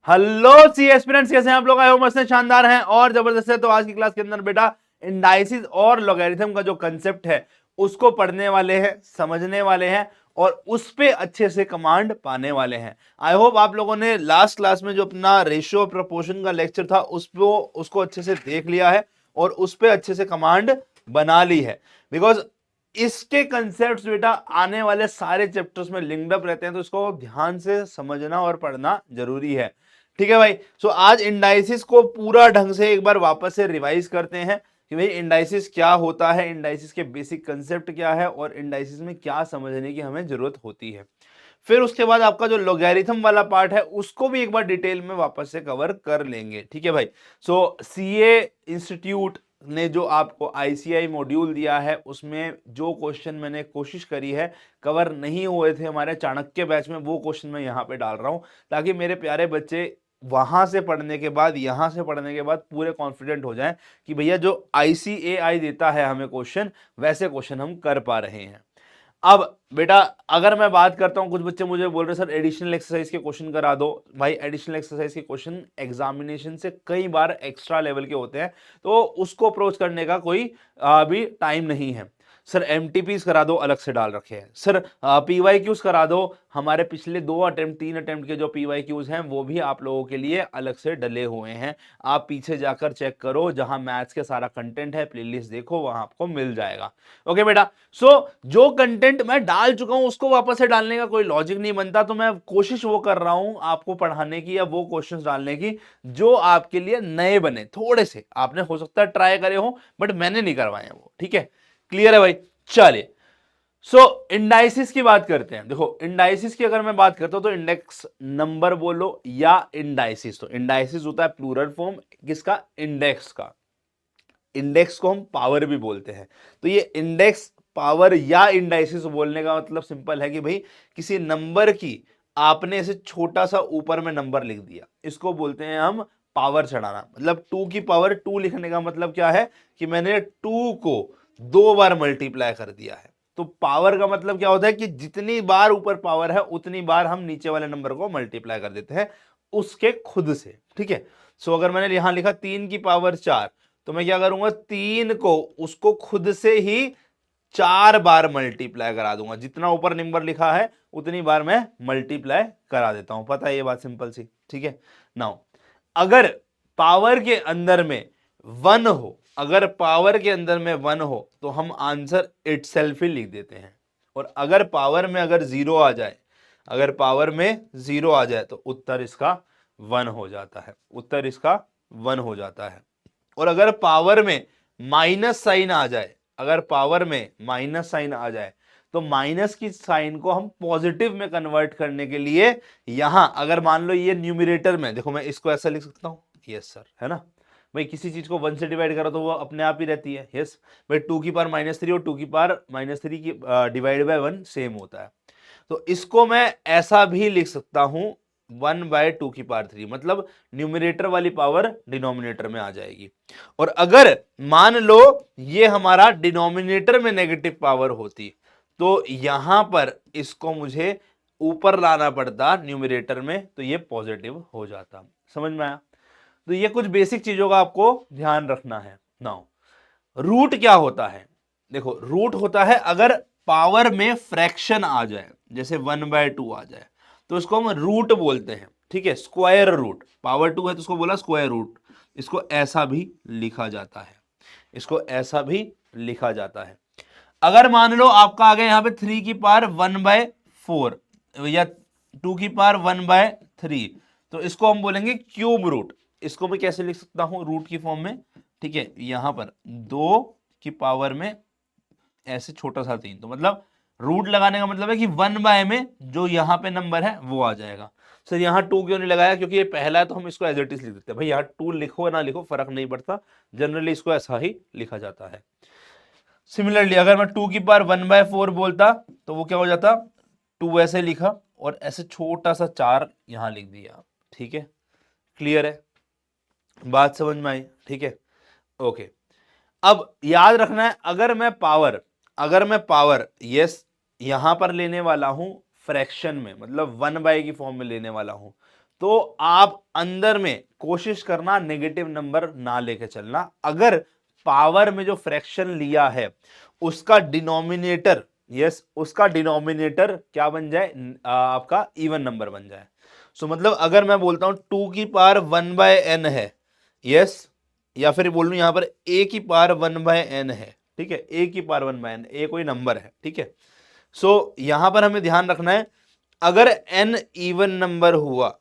Hello सी aspirants, कैसे हैं आप लोग? आए हो मस्त हैं, शानदार हैं और जबरदस्त है। तो आज की क्लास के अंदर बेटा इंडाइसिस और लॉगरिथम का जो कंसेप्ट है उसको पढ़ने वाले हैं, समझने वाले हैं और उस पे अच्छे से कमांड पाने वाले हैं। आई होप आप लोगों ने लास्ट क्लास में जो अपना रेशियो प्रोपोर्शन का लेक्चर था उसको अच्छे से देख लिया है और उस पे अच्छे से कमांड बना ली है। बिकॉज इसके कंसेप्ट्स बेटा आने वाले सारे चैप्टर्स में लिंक्ड अप रहते हैं, तो इसको ध्यान से समझना और पढ़ना जरूरी है। ठीक है भाई। सो आज इंडाइसिस को पूरा ढंग से एक बार वापस से रिवाइज करते हैं कि भाई इंडाइसिस क्या होता है, इंडाइसिस के बेसिक कंसेप्ट क्या है और इंडाइसिस में क्या समझने की हमें जरूरत होती है। फिर उसके बाद आपका जो लॉगरिथम वाला पार्ट है उसको भी एक बार डिटेल में वापस से कवर कर लेंगे। ठीक है भाई। सो सीए इंस्टीट्यूट ने जो आपको आईसीआई मॉड्यूल दिया है उसमें जो क्वेश्चन मैंने कोशिश करी है कवर नहीं हुए थे हमारे चाणक्य बैच में, वो क्वेश्चन मैं यहाँ पे डाल रहा हूं ताकि मेरे प्यारे बच्चे वहां से पढ़ने के बाद यहां से पढ़ने के बाद पूरे कॉन्फिडेंट हो जाएं कि भैया जो आईसीएआई देता है हमें क्वेश्चन, वैसे क्वेश्चन हम कर पा रहे हैं। अब बेटा अगर मैं बात करता हूं, कुछ बच्चे मुझे बोल रहे सर एडिशनल एक्सरसाइज के क्वेश्चन करा दो। भाई एडिशनल एक्सरसाइज के क्वेश्चन एग्जामिनेशन से कई बार एक्स्ट्रा लेवल के होते हैं, तो उसको अप्रोच करने का कोई अभी टाइम नहीं है। सर एमटीपीज करा दो, अलग से डाल रखे हैं। सर पीवाईक्यूज करा दो, हमारे पिछले 3 अटेम्प्ट के जो पीवाईक्यूज हैं वो भी आप लोगों के लिए अलग से डले हुए हैं। आप पीछे जाकर चेक करो, जहां मैथ्स के सारा कंटेंट है प्लेलिस्ट देखो, वहां आपको मिल जाएगा। ओके बेटा। सो जो कंटेंट मैं डाल चुका हूं उसको वापस से डालने का कोई लॉजिक नहीं बनता, तो मैं कोशिश वो कर रहा हूं आपको पढ़ाने की या वो क्वेश्चंस डालने की जो आपके लिए नए बने। थोड़े से आपने हो सकता है ट्राई करे हो बट मैंने नहीं करवाए हैं वो। ठीक है, क्लियर है भाई? चलिए सो इंडाइसिस की बात करते हैं। देखो इंडाइसिस की अगर मैं बात करता हूं तो इंडेक्स नंबर बोलो या इंडाइसिस, तो इंडाइसिस होता है प्लूरल फॉर्म किसका? इंडेक्स का। इंडेक्स को हम पावर भी बोलते हैं। तो ये इंडेक्स, पावर या इंडाइसिस बोलने का मतलब सिंपल है कि भाई किसी नंबर की आपने ऐसे छोटा सा ऊपर में नंबर लिख दिया, इसको बोलते हैं हम पावर चढ़ाना। मतलब 2 की पावर 2 लिखने का मतलब क्या है कि मैंने 2 को 2 बार मल्टीप्लाई कर दिया है। तो पावर का मतलब क्या होता है कि जितनी बार ऊपर पावर है उतनी बार हम नीचे वाले नंबर को मल्टीप्लाई कर देते हैं उसके खुद से। ठीक है। सो अगर मैंने यहां लिखा 3 की पावर 4, तो मैं क्या करूंगा, 3 को उसको खुद से ही 4 बार मल्टीप्लाई करा दूंगा। जितना ऊपर नंबर लिखा है उतनी बार मैं मल्टीप्लाई करा देता हूं। पता है ये बात सिंपल सी? ठीक है। नाउ अगर पावर के अंदर में 1 हो, अगर पावर के अंदर में 1 हो तो हम आंसर इटसेल्फ ही लिख देते हैं। और अगर पावर में अगर 0 आ जाए, अगर पावर में 0 आ जाए तो उत्तर इसका 1 हो जाता है। उत्तर इसका 1 हो जाता है। और अगर पावर में माइनस साइन आ जाए, अगर पावर में माइनस साइन आ जाए तो माइनस की साइन को हम पॉजिटिव में कन्वर्ट करने के लिए यहां अगर मान लो ये न्यूमरेटर में, देखो मैं इसको ऐसा लिख सकता हूं, यस सर, है ना भाई? किसी चीज को 1 से डिवाइड करो तो वो अपने आप ही रहती है। यस भाई, 2 की पावर -3 और 2 की पावर -3 की डिवाइड बाय 1 सेम होता है। तो इसको मैं ऐसा भी लिख सकता हूं 1/2 की पावर 3, मतलब न्यूमरेटर वाली पावर डिनोमिनेटर में आ जाएगी। और अगर मान लो ये हमारा डिनोमिनेटर में नेगेटिव पावर होती तो यहां पर इसको मुझे ऊपर लाना पड़ता न्यूमरेटर में, तो ये पॉजिटिव हो जाता। समझ में आया? तो ये कुछ बेसिक चीजों का आपको ध्यान रखना है। नाउ रूट क्या होता है? देखो रूट होता है अगर पावर में फ्रैक्शन आ जाए, जैसे 1/2 आ जाए तो उसको हम रूट बोलते हैं। ठीक है, स्क्वायर रूट। पावर 2 है तो उसको बोला स्क्वायर रूट। इसको ऐसा भी लिखा जाता है, इसको ऐसा भी लिखा जाता है। अगर मान लो आपका आ गया यहां पे 3 की पावर 1/4 या 2 की पावर 1/3, तो इसको हम बोलेंगे क्यूब रूट। इसको मैं कैसे लिख सकता हूं रूट की फॉर्म में? ठीक है, यहां पर 2 की पावर में ऐसे छोटा सा 3, तो मतलब रूट लगाने का मतलब है कि 1 में जो यहां पे नंबर है वो आ जाएगा। सर यहां 2 क्यों नहीं लगाया? क्योंकि ये पहला है तो हम इसको एज इट इज लिख देते हैं। भाई यहां 2 लिखो ना लिखो फर्क नहीं पड़ता, जनरली इसको ऐसा ही लिखा जाता है। सिमिलरली अगर मैं 2 की पावर 1/4 बोलता तो वो क्या हो जाता? 2 ऐसे लिखा और ऐसे छोटा सा 4 यहां लिख दिया। ठीक है, क्लियर है? बात समझ में आई? ठीक है, ओके। अब याद रखना है अगर मैं पावर यस यहां पर लेने वाला हूं फ्रैक्शन में, मतलब 1/की फॉर्म में लेने वाला हूं, तो आप अंदर में कोशिश करना नेगेटिव नंबर ना लेके चलना। अगर पावर में जो फ्रैक्शन लिया है उसका डिनोमिनेटर, यस, उसका डिनोमिनेटर क्या बन जाए, आपका इवन नंबर बन जाए। सो मतलब अगर मैं बोलता हूं 2 की पावर 1/n है, यस, या फिर बोलूं यहां पर a की पावर 1/n है, ठीक है, a की पावर 1/n, a कोई नंबर है, ठीक है। सो यहां पर हमें ध्यान रखना है, अगर n इवन नंबर हुआ,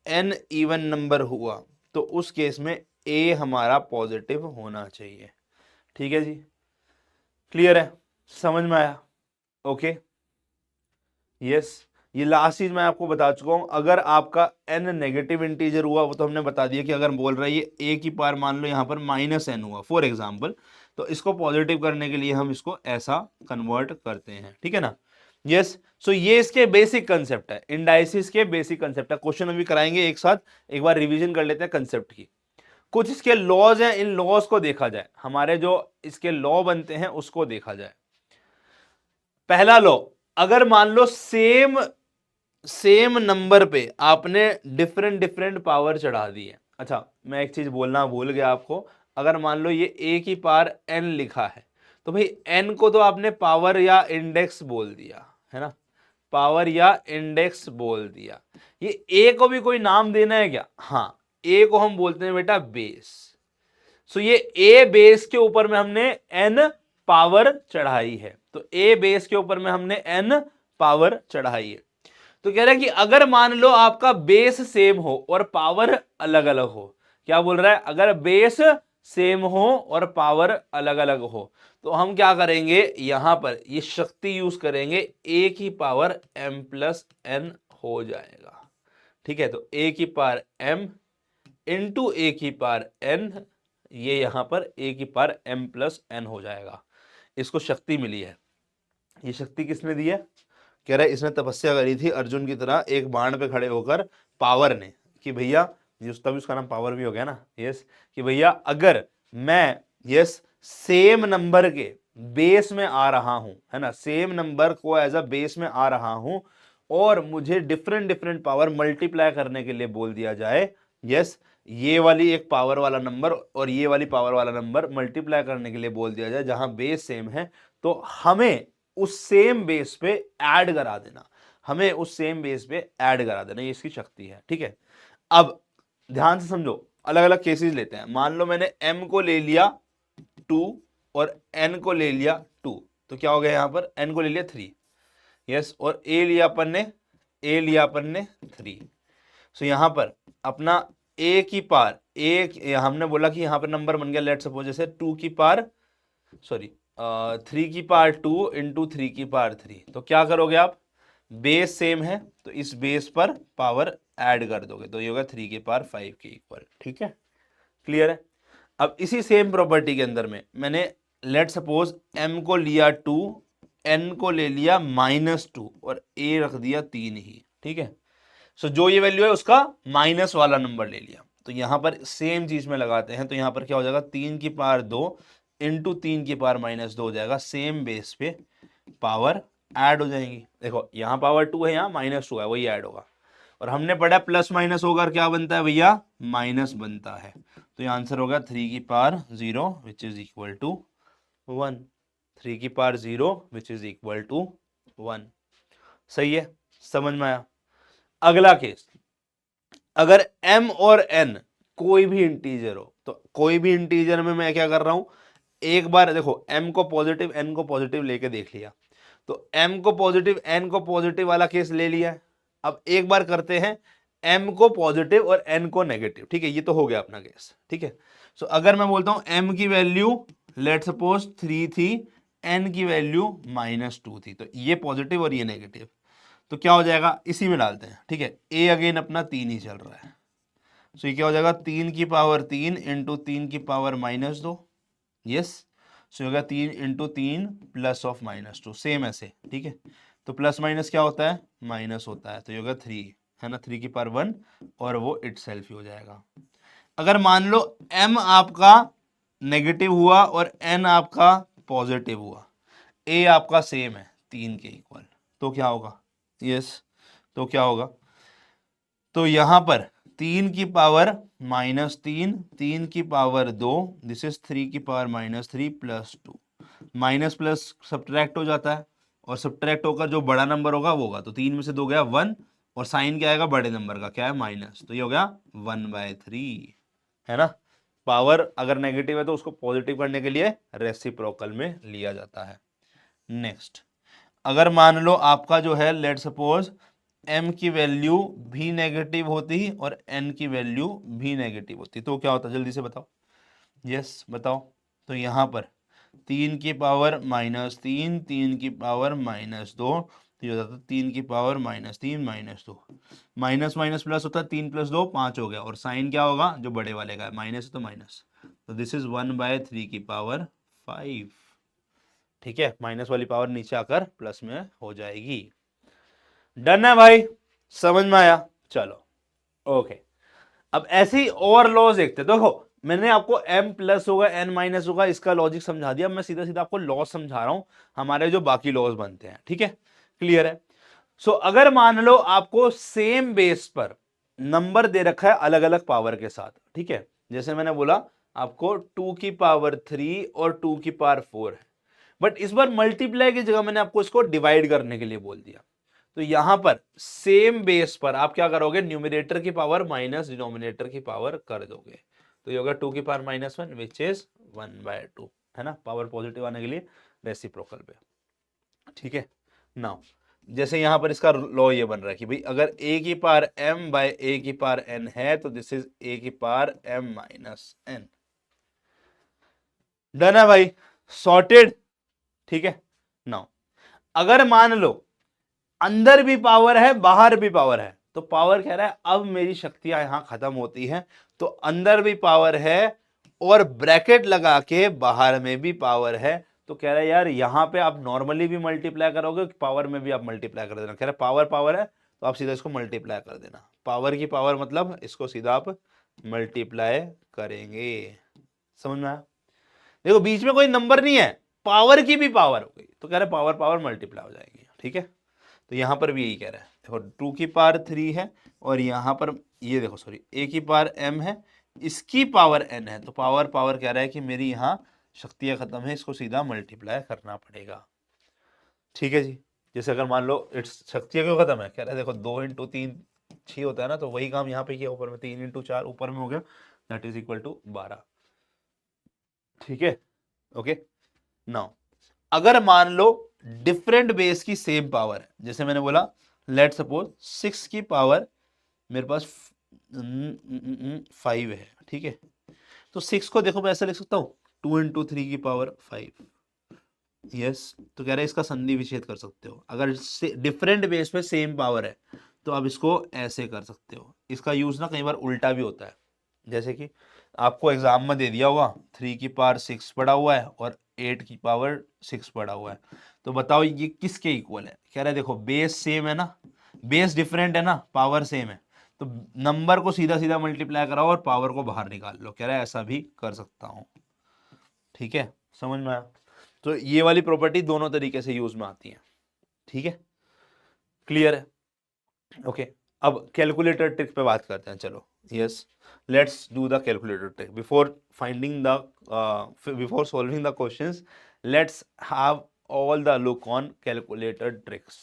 n इवन नंबर हुआ, तो उस केस में a हमारा पॉजिटिव होना चाहिए, ठीक है जी, क्लियर है, समझ में आया, ओके, यस। ये लास्ट चीज मैं आपको बता चुका हूं, अगर आपका n नेगेटिव इंटीजर हुआ, वो तो हमने बता दिया कि अगर बोल रहा है ये a की पावर मान लो यहां पर -n हुआ फॉर एग्जांपल, तो इसको पॉजिटिव करने के लिए हम इसको ऐसा कन्वर्ट करते हैं, ठीक है ना, यस। सो ये इसके बेसिक कंसेप्ट है, इंडाइसिस के बेसिक कंसेप्ट है। क्वेश्चन अभी कराएंगे एक साथ, एक बार रिवीजन कर लेते हैं कंसेप्ट की। कुछ इसके लॉज हैं, इन लॉज को देखा जाए, हमारे जो इसके लॉ बनते हैं उसको देखा जाए। पहला लॉ, अगर मान लो सेम नंबर पे आपने डिफरेंट डिफरेंट पावर चढ़ा दी है। अच्छा, मैं एक चीज बोलना भूल गया आपको, अगर मान लो ये a की पावर n लिखा है, तो भाई n को तो आपने पावर या इंडेक्स बोल दिया है ना, पावर या इंडेक्स बोल दिया। ये a को भी कोई नाम देना है क्या? हाँ, a को हम बोलते हैं बेटा बेस। सो ये a बेस के ऊपर में हमने n पावर चढ़ाई है, तो a बेस के ऊपर में हमने n पावर चढ़ाई है। तो कह रहा है कि अगर मान लो आपका बेस सेम हो और पावर अलग अलग हो, क्या बोल रहा है, अगर बेस सेम हो और पावर अलग अलग हो, तो हम क्या करेंगे, यहां पर ये शक्ति यूज करेंगे, a की पावर m+n हो जाएगा, ठीक है। तो a की पावर m इंटू a की पावर n, ये यहां पर a की पावर m+n हो जाएगा। इसको शक्ति मिली है। ये शक्ति किसने दी है? कह रहा है इसने तपस्या करी थी अर्जुन की तरह एक बाण पे खड़े होकर, पावर ने, कि भैया, तभी उसका नाम पावर भी हो गया ना, यस, कि भैया अगर मैं, यस, सेम नंबर के बेस में आ रहा हूं, है ना, सेम नंबर को एज अ बेस में आ रहा हूं और मुझे डिफरेंट डिफरेंट पावर मल्टीप्लाई करने के लिए बोल दिया जाए, यस, ये वाली एक पावर वाला नंबर और ये वाली पावर वाला नंबर मल्टीप्लाई करने के लिए बोल दिया जाए जहां बेस सेम है, तो हमें उस सेम बेस पे ऐड करा देना, हमें उस सेम बेस पे ऐड करा देना, ये इसकी शक्ति है, ठीक है। अब ध्यान से समझो, अलग अलग केसेस लेते हैं। मान लो मैंने m को ले लिया 2 और n को ले लिया 2, तो क्या हो गया, यहां पर n को ले लिया 3, यस, और a लिया अपन ने 3। सो यहां पर अपना a की पावर, हमने बोला कि यहां पर नंबर बन गया, लेट सपोज जैसे 2 की पावर, सॉरी 3 की पावर 2 इंटू 3 की पावर 3, तो क्या करोगे आप, बेस सेम है तो इस बेस पर पावर ऐड कर दोगे, तो ये होगा 3 की पावर 5 के इक्वल, ठीक है, क्लियर है। अब इसी सेम प्रॉपर्टी के अंदर में मैंने लेट सपोज m को लिया 2, n को ले लिया -2 और a रख दिया 3 ही, ठीक है। सो जो ये वैल्यू है उसका माइनस वाला नंबर ले लिया, तो यहां पर सेम चीज में लगाते हैं, तो यहां पर क्या हो जाएगा, 3 की पावर 2 इंटू 3 की पावर -2 हो जाएगा, सेम बेस पे पावर ऐड हो जाएंगी। देखो यहाँ पावर 2 है, यहाँ -2 है, वही ऐड होगा, और हमने पढ़ा प्लस माइनस होकर क्या बनता है भैया, माइनस बनता है, तो ये आंसर होगा 3 की power 0 which is equal to 1, 3 की power 0 which is equal to 1, सही है, समझ में आया। अगला केस, अगर m और n कोई भी इंटीजर हो, तो कोई भी इंटीजर में मैं क्या कर रहा हूं, एक बार देखो m को पॉजिटिव n को पॉजिटिव लेके देख लिया, तो m को पॉजिटिव n को पॉजिटिव वाला केस ले लिया है। अब एक बार करते हैं m को पॉजिटिव और n को नेगेटिव, ठीक है, ये तो हो गया अपना केस, ठीक है। सो अगर मैं बोलता हूं m की वैल्यू लेट सपोज 3 थी, n की वैल्यू -2 थी, तो ये पॉजिटिव और ये नेगेटिव, तो क्या हो जाएगा, इसी में डालते हैं, ठीक है, a अगेन अपना 3 ही चल रहा है, सो ये क्या हो जाएगा, 3 की पावर 3 इंटू 3 की पावर -2, यस, सो होगा 3 इंटू 3 प्लस ऑफ -2, सेम ऐसे, ठीक है, तो प्लस माइनस क्या होता है, माइनस होता है, तो ये होगा 3, है ना, 3 की पावर 1 और वो इटसेल्फ ही हो जाएगा। अगर मान लो m आपका नेगेटिव हुआ और n आपका पॉजिटिव हुआ, a आपका सेम है 3 के इक्वल, तो क्या होगा, यस, तो क्या होगा, तो यहां पर 3 की पावर -3, 3 की पावर 2, दिस इज 3 की power -3 plus 2। Minus plus subtract हो जाता है, और सब्ट्रैक्ट होकर जो बड़ा नंबर होगा वो होगा, तो 3 में से 2 गया 1, और साइन क्या आएगा बड़े नंबर का, क्या है माइनस, तो ये हो गया 1/3, है ना। पावर अगर नेगेटिव है तो उसको पॉजिटिव करने के लिए रेसिप्रोकल में लिया जाता है। नेक्स्ट, अगर मान लो आपका जो है लेट सपोज m की वैल्यू भी नेगेटिव होती और n की वैल्यू भी नेगेटिव होती, तो क्या होता, जल्दी से बताओ। यस बताओ। तो यहां पर 3 की पावर -3, 3 की पावर -2, तो ये हो जाता है 3 की पावर -3 -2, माइनस माइनस प्लस होता है, 3 + 2 5 हो गया, और साइन क्या होगा जो बड़े वाले का है, माइनस है तो माइनस, तो दिस इज 1/3 की पावर 5। ठीक है, माइनस वाली पावर नीचे आकर प्लस में हो जाएगी। डन है भाई, समझ में आया। चलो ओके, अब ऐसे ही और लॉज देखते हैं। देखो मैंने आपको m प्लस होगा n माइनस होगा इसका लॉजिक समझा दिया, मैं सीधा सीधा आपको लॉज समझा रहा हूं, हमारे जो बाकी लॉज बनते हैं। ठीक है, क्लियर है। सो अगर मान लो आपको सेम बेस पर नंबर दे रखा है अलग अलग पावर के साथ, ठीक है, जैसे मैंने बोला आपको 2 की पावर 3 और 2 की पावर 4 है, बट इस बार मल्टीप्लाई की जगह मैंने आपको इसको डिवाइड करने के लिए बोल दिया। तो यहां पर सेम बेस पर आप क्या करोगे, न्यूमरेटर की पावर माइनस डिनोमिनेटर की पावर कर दोगे, तो ये होगा 2 की पावर -1 विच इज 1/2, है ना, पावर पॉजिटिव आने के लिए रेसिप्रोकल पे। ठीक है, नाउ जैसे यहां पर इसका लॉ ये बन रहा है कि भाई अगर a की पावर m बाय a की पावर n है तो दिस इज a की power m minus n। Done है भाई, सॉर्टेड। ठीक है, नाउ अगर मान लो अंदर भी पावर है बाहर भी पावर है, तो पावर कह रहा है अब मेरी शक्तियां यहां खत्म होती हैं, तो अंदर भी पावर है और ब्रैकेट लगा के बाहर में भी पावर है, तो कह रहा है यार यहां पे आप नॉर्मली भी मल्टीप्लाई करोगे, पावर में भी आप मल्टीप्लाई कर देना। कह रहा है पावर पावर है तो आप सीधा इसको मल्टीप्लाई कर देना, पावर की पावर मतलब इसको सीधा आप मल्टीप्लाई करेंगे। समझ में आया? देखो बीच में कोई नंबर नहीं है, पावर की भी पावर हो गई, तो कह रहे पावर पावर मल्टीप्लाई हो जाएगी। ठीक है, तो यहां पर भी यही कह रहा है, देखो 2 की पावर 3 है और यहां पर ये देखो सॉरी a की पावर m है, इसकी पावर n है, तो पावर पावर कह रहा है कि मेरी यहां शक्तियां खत्म है, इसको सीधा मल्टीप्लाई करना पड़ेगा। ठीक है जी, जैसे अगर मान लो इट्स शक्तियां क्यों खत्म है, कह रहा है देखो 2 × 3 6 होता है ना, तो वही काम यहाँ पे किया ऊपर में, 3 × 4 ऊपर में हो गया, दैट इज इक्वल टू 12। ठीक है, ओके। नाउ अगर मान लो डिफरेंट बेस की सेम पावर है, जैसे मैंने बोला लेट सपोज 6 की पावर मेरे पास 5 है, ठीक है, तो 6 को देखो मैं ऐसा लिख सकता हूं 2 × 3 की पावर 5। यस, तो कह रहे हैं इसका संधि विच्छेद कर सकते हो, अगर डिफरेंट बेस पे सेम पावर है तो आप इसको ऐसे कर सकते हो। इसका यूज ना कई बार उल्टा भी होता है, जैसे कि आपको एग्जाम में दे दिया होगा 3 की पावर 6 पड़ा हुआ है और 8 की पावर 6 पड़ा हुआ है, तो बताओ ये किसके इक्वल है। कह रहा है देखो बेस सेम है ना, बेस डिफरेंट है ना, पावर सेम है, तो नंबर को सीधा सीधा मल्टीप्लाई कराओ और पावर को बाहर निकाल लो। कह रहा है ऐसा भी कर सकता हूं। ठीक है, समझ में आया? तो ये वाली प्रॉपर्टी दोनों तरीके से यूज में आती है। ठीक है, क्लियर है? ओके, अब कैलकुलेटर ट्रिक पे बात करते हैं। चलो yes, let's do the calculator trick. Before finding the before solving the questions, let's have all the look on calculator tricks.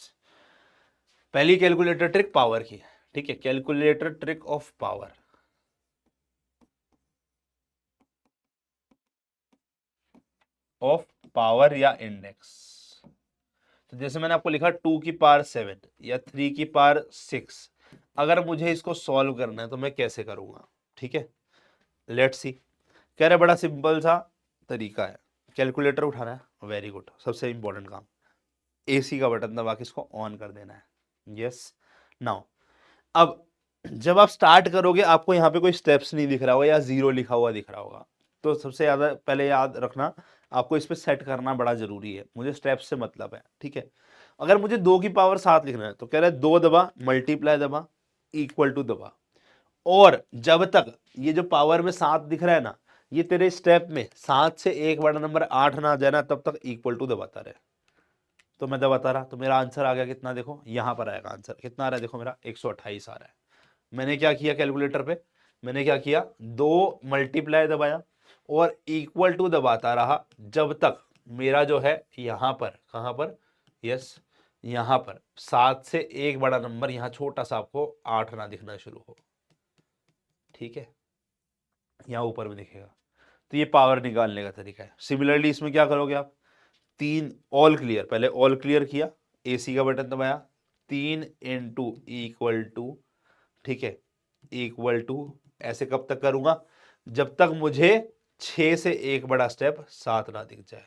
पहली कैलकुलेटर ट्रिक पावर की है। ठीक है, calculator trick of power. Of power या इंडेक्स, तो जैसे मैंने आपको लिखा 2 की पावर 7 या 3 की पावर 6, अगर मुझे इसको सॉल्व करना है तो मैं कैसे करूंगा? ठीक है, लेट्स सी। कह रहे बड़ा सिंपल सा तरीका है, कैलकुलेटर उठाना है, वेरी गुड, सबसे इंपॉर्टेंट काम, एसी का बटन दबा के इसको ऑन कर देना है। यस, नाउ अब जब आप स्टार्ट करोगे आपको यहाँ पे कोई स्टेप्स नहीं दिख रहा होगा या 0 लिखा हुआ दिख रहा होगा, तो सबसे ज्यादा पहले याद रखना आपको इस पे सेट करना बड़ा जरूरी है, मुझे स्टेप्स से मतलब है। ठीक है, अगर मुझे 2 की पावर 7 लिखना है तो कह रहा है 2 दबा, मल्टीप्लाई दबा, इक्वल टू दबा, और जब तक ये जो पावर में 7 दिख रहा है ना, ये तेरे स्टेप में 7 से एक बड़ा नंबर 8 ना आ जाए ना, तब तक इक्वल टू दबाता रहे। तो मैं दबाता रहा तो मेरा आंसर आ गया कितना, देखो यहां पर आएगा आंसर कितना आ रहा है, देखो मेरा 128 आ रहा है। मैंने क्या किया कैलकुलेटर पे, मैंने क्या किया, 2 मल्टीप्लाई दबाया और इक्वल टू दबाता रहा जब तक मेरा जो है यहां पर, कहां पर, यस यहां पर 7 से एक बड़ा नंबर यहां छोटा सा आपको 8 ना दिखना शुरू हो। ठीक है, यहां ऊपर में दिखेगा। तो ये पावर निकालने का तरीका है। सिमिलरली इसमें क्या करोगे आप, 3 ऑल क्लियर, पहले ऑल क्लियर किया, एसी का बटन दबाया, 3 इंटू इक्वल टू, ठीक है, इक्वल टू, ऐसे कब तक करूंगा, जब तक मुझे 6 से एक बड़ा स्टेप 7 ना दिख जाए।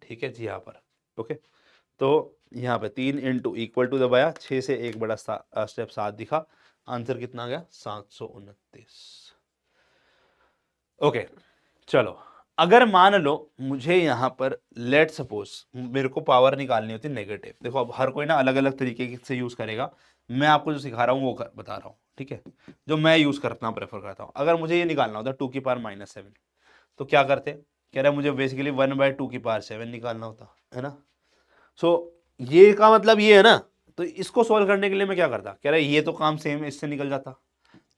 ठीक है जी, यहां पर ओके। तो यहां पे 3 इंटू इक्वल टू दबाया, 6 से एक बड़ा स्टेप 7 दिखा, आंसर कितना आ गया, 729। ओके चलो, अगर मान लो मुझे यहां पर लेट सपोज मेरे को पावर निकालनी होती नेगेटिव, देखो अब हर कोई ना अलग अलग तरीके से यूज करेगा, मैं आपको जो सिखा रहा हूं वो बता रहा हूं, ठीक है, जो मैं यूज करता हूं, प्रेफर करता हूं। अगर मुझे ये निकालना होता 2 की पावर -7, तो क्या करते, कह रहा है मुझे बेसिकली 1/2 की पावर 7 निकालना होता है ना। सो ये का मतलब ये है ना, तो इसको सोल्व करने के लिए मैं क्या करता, कह रहा है ये तो काम सेम इससे निकल जाता,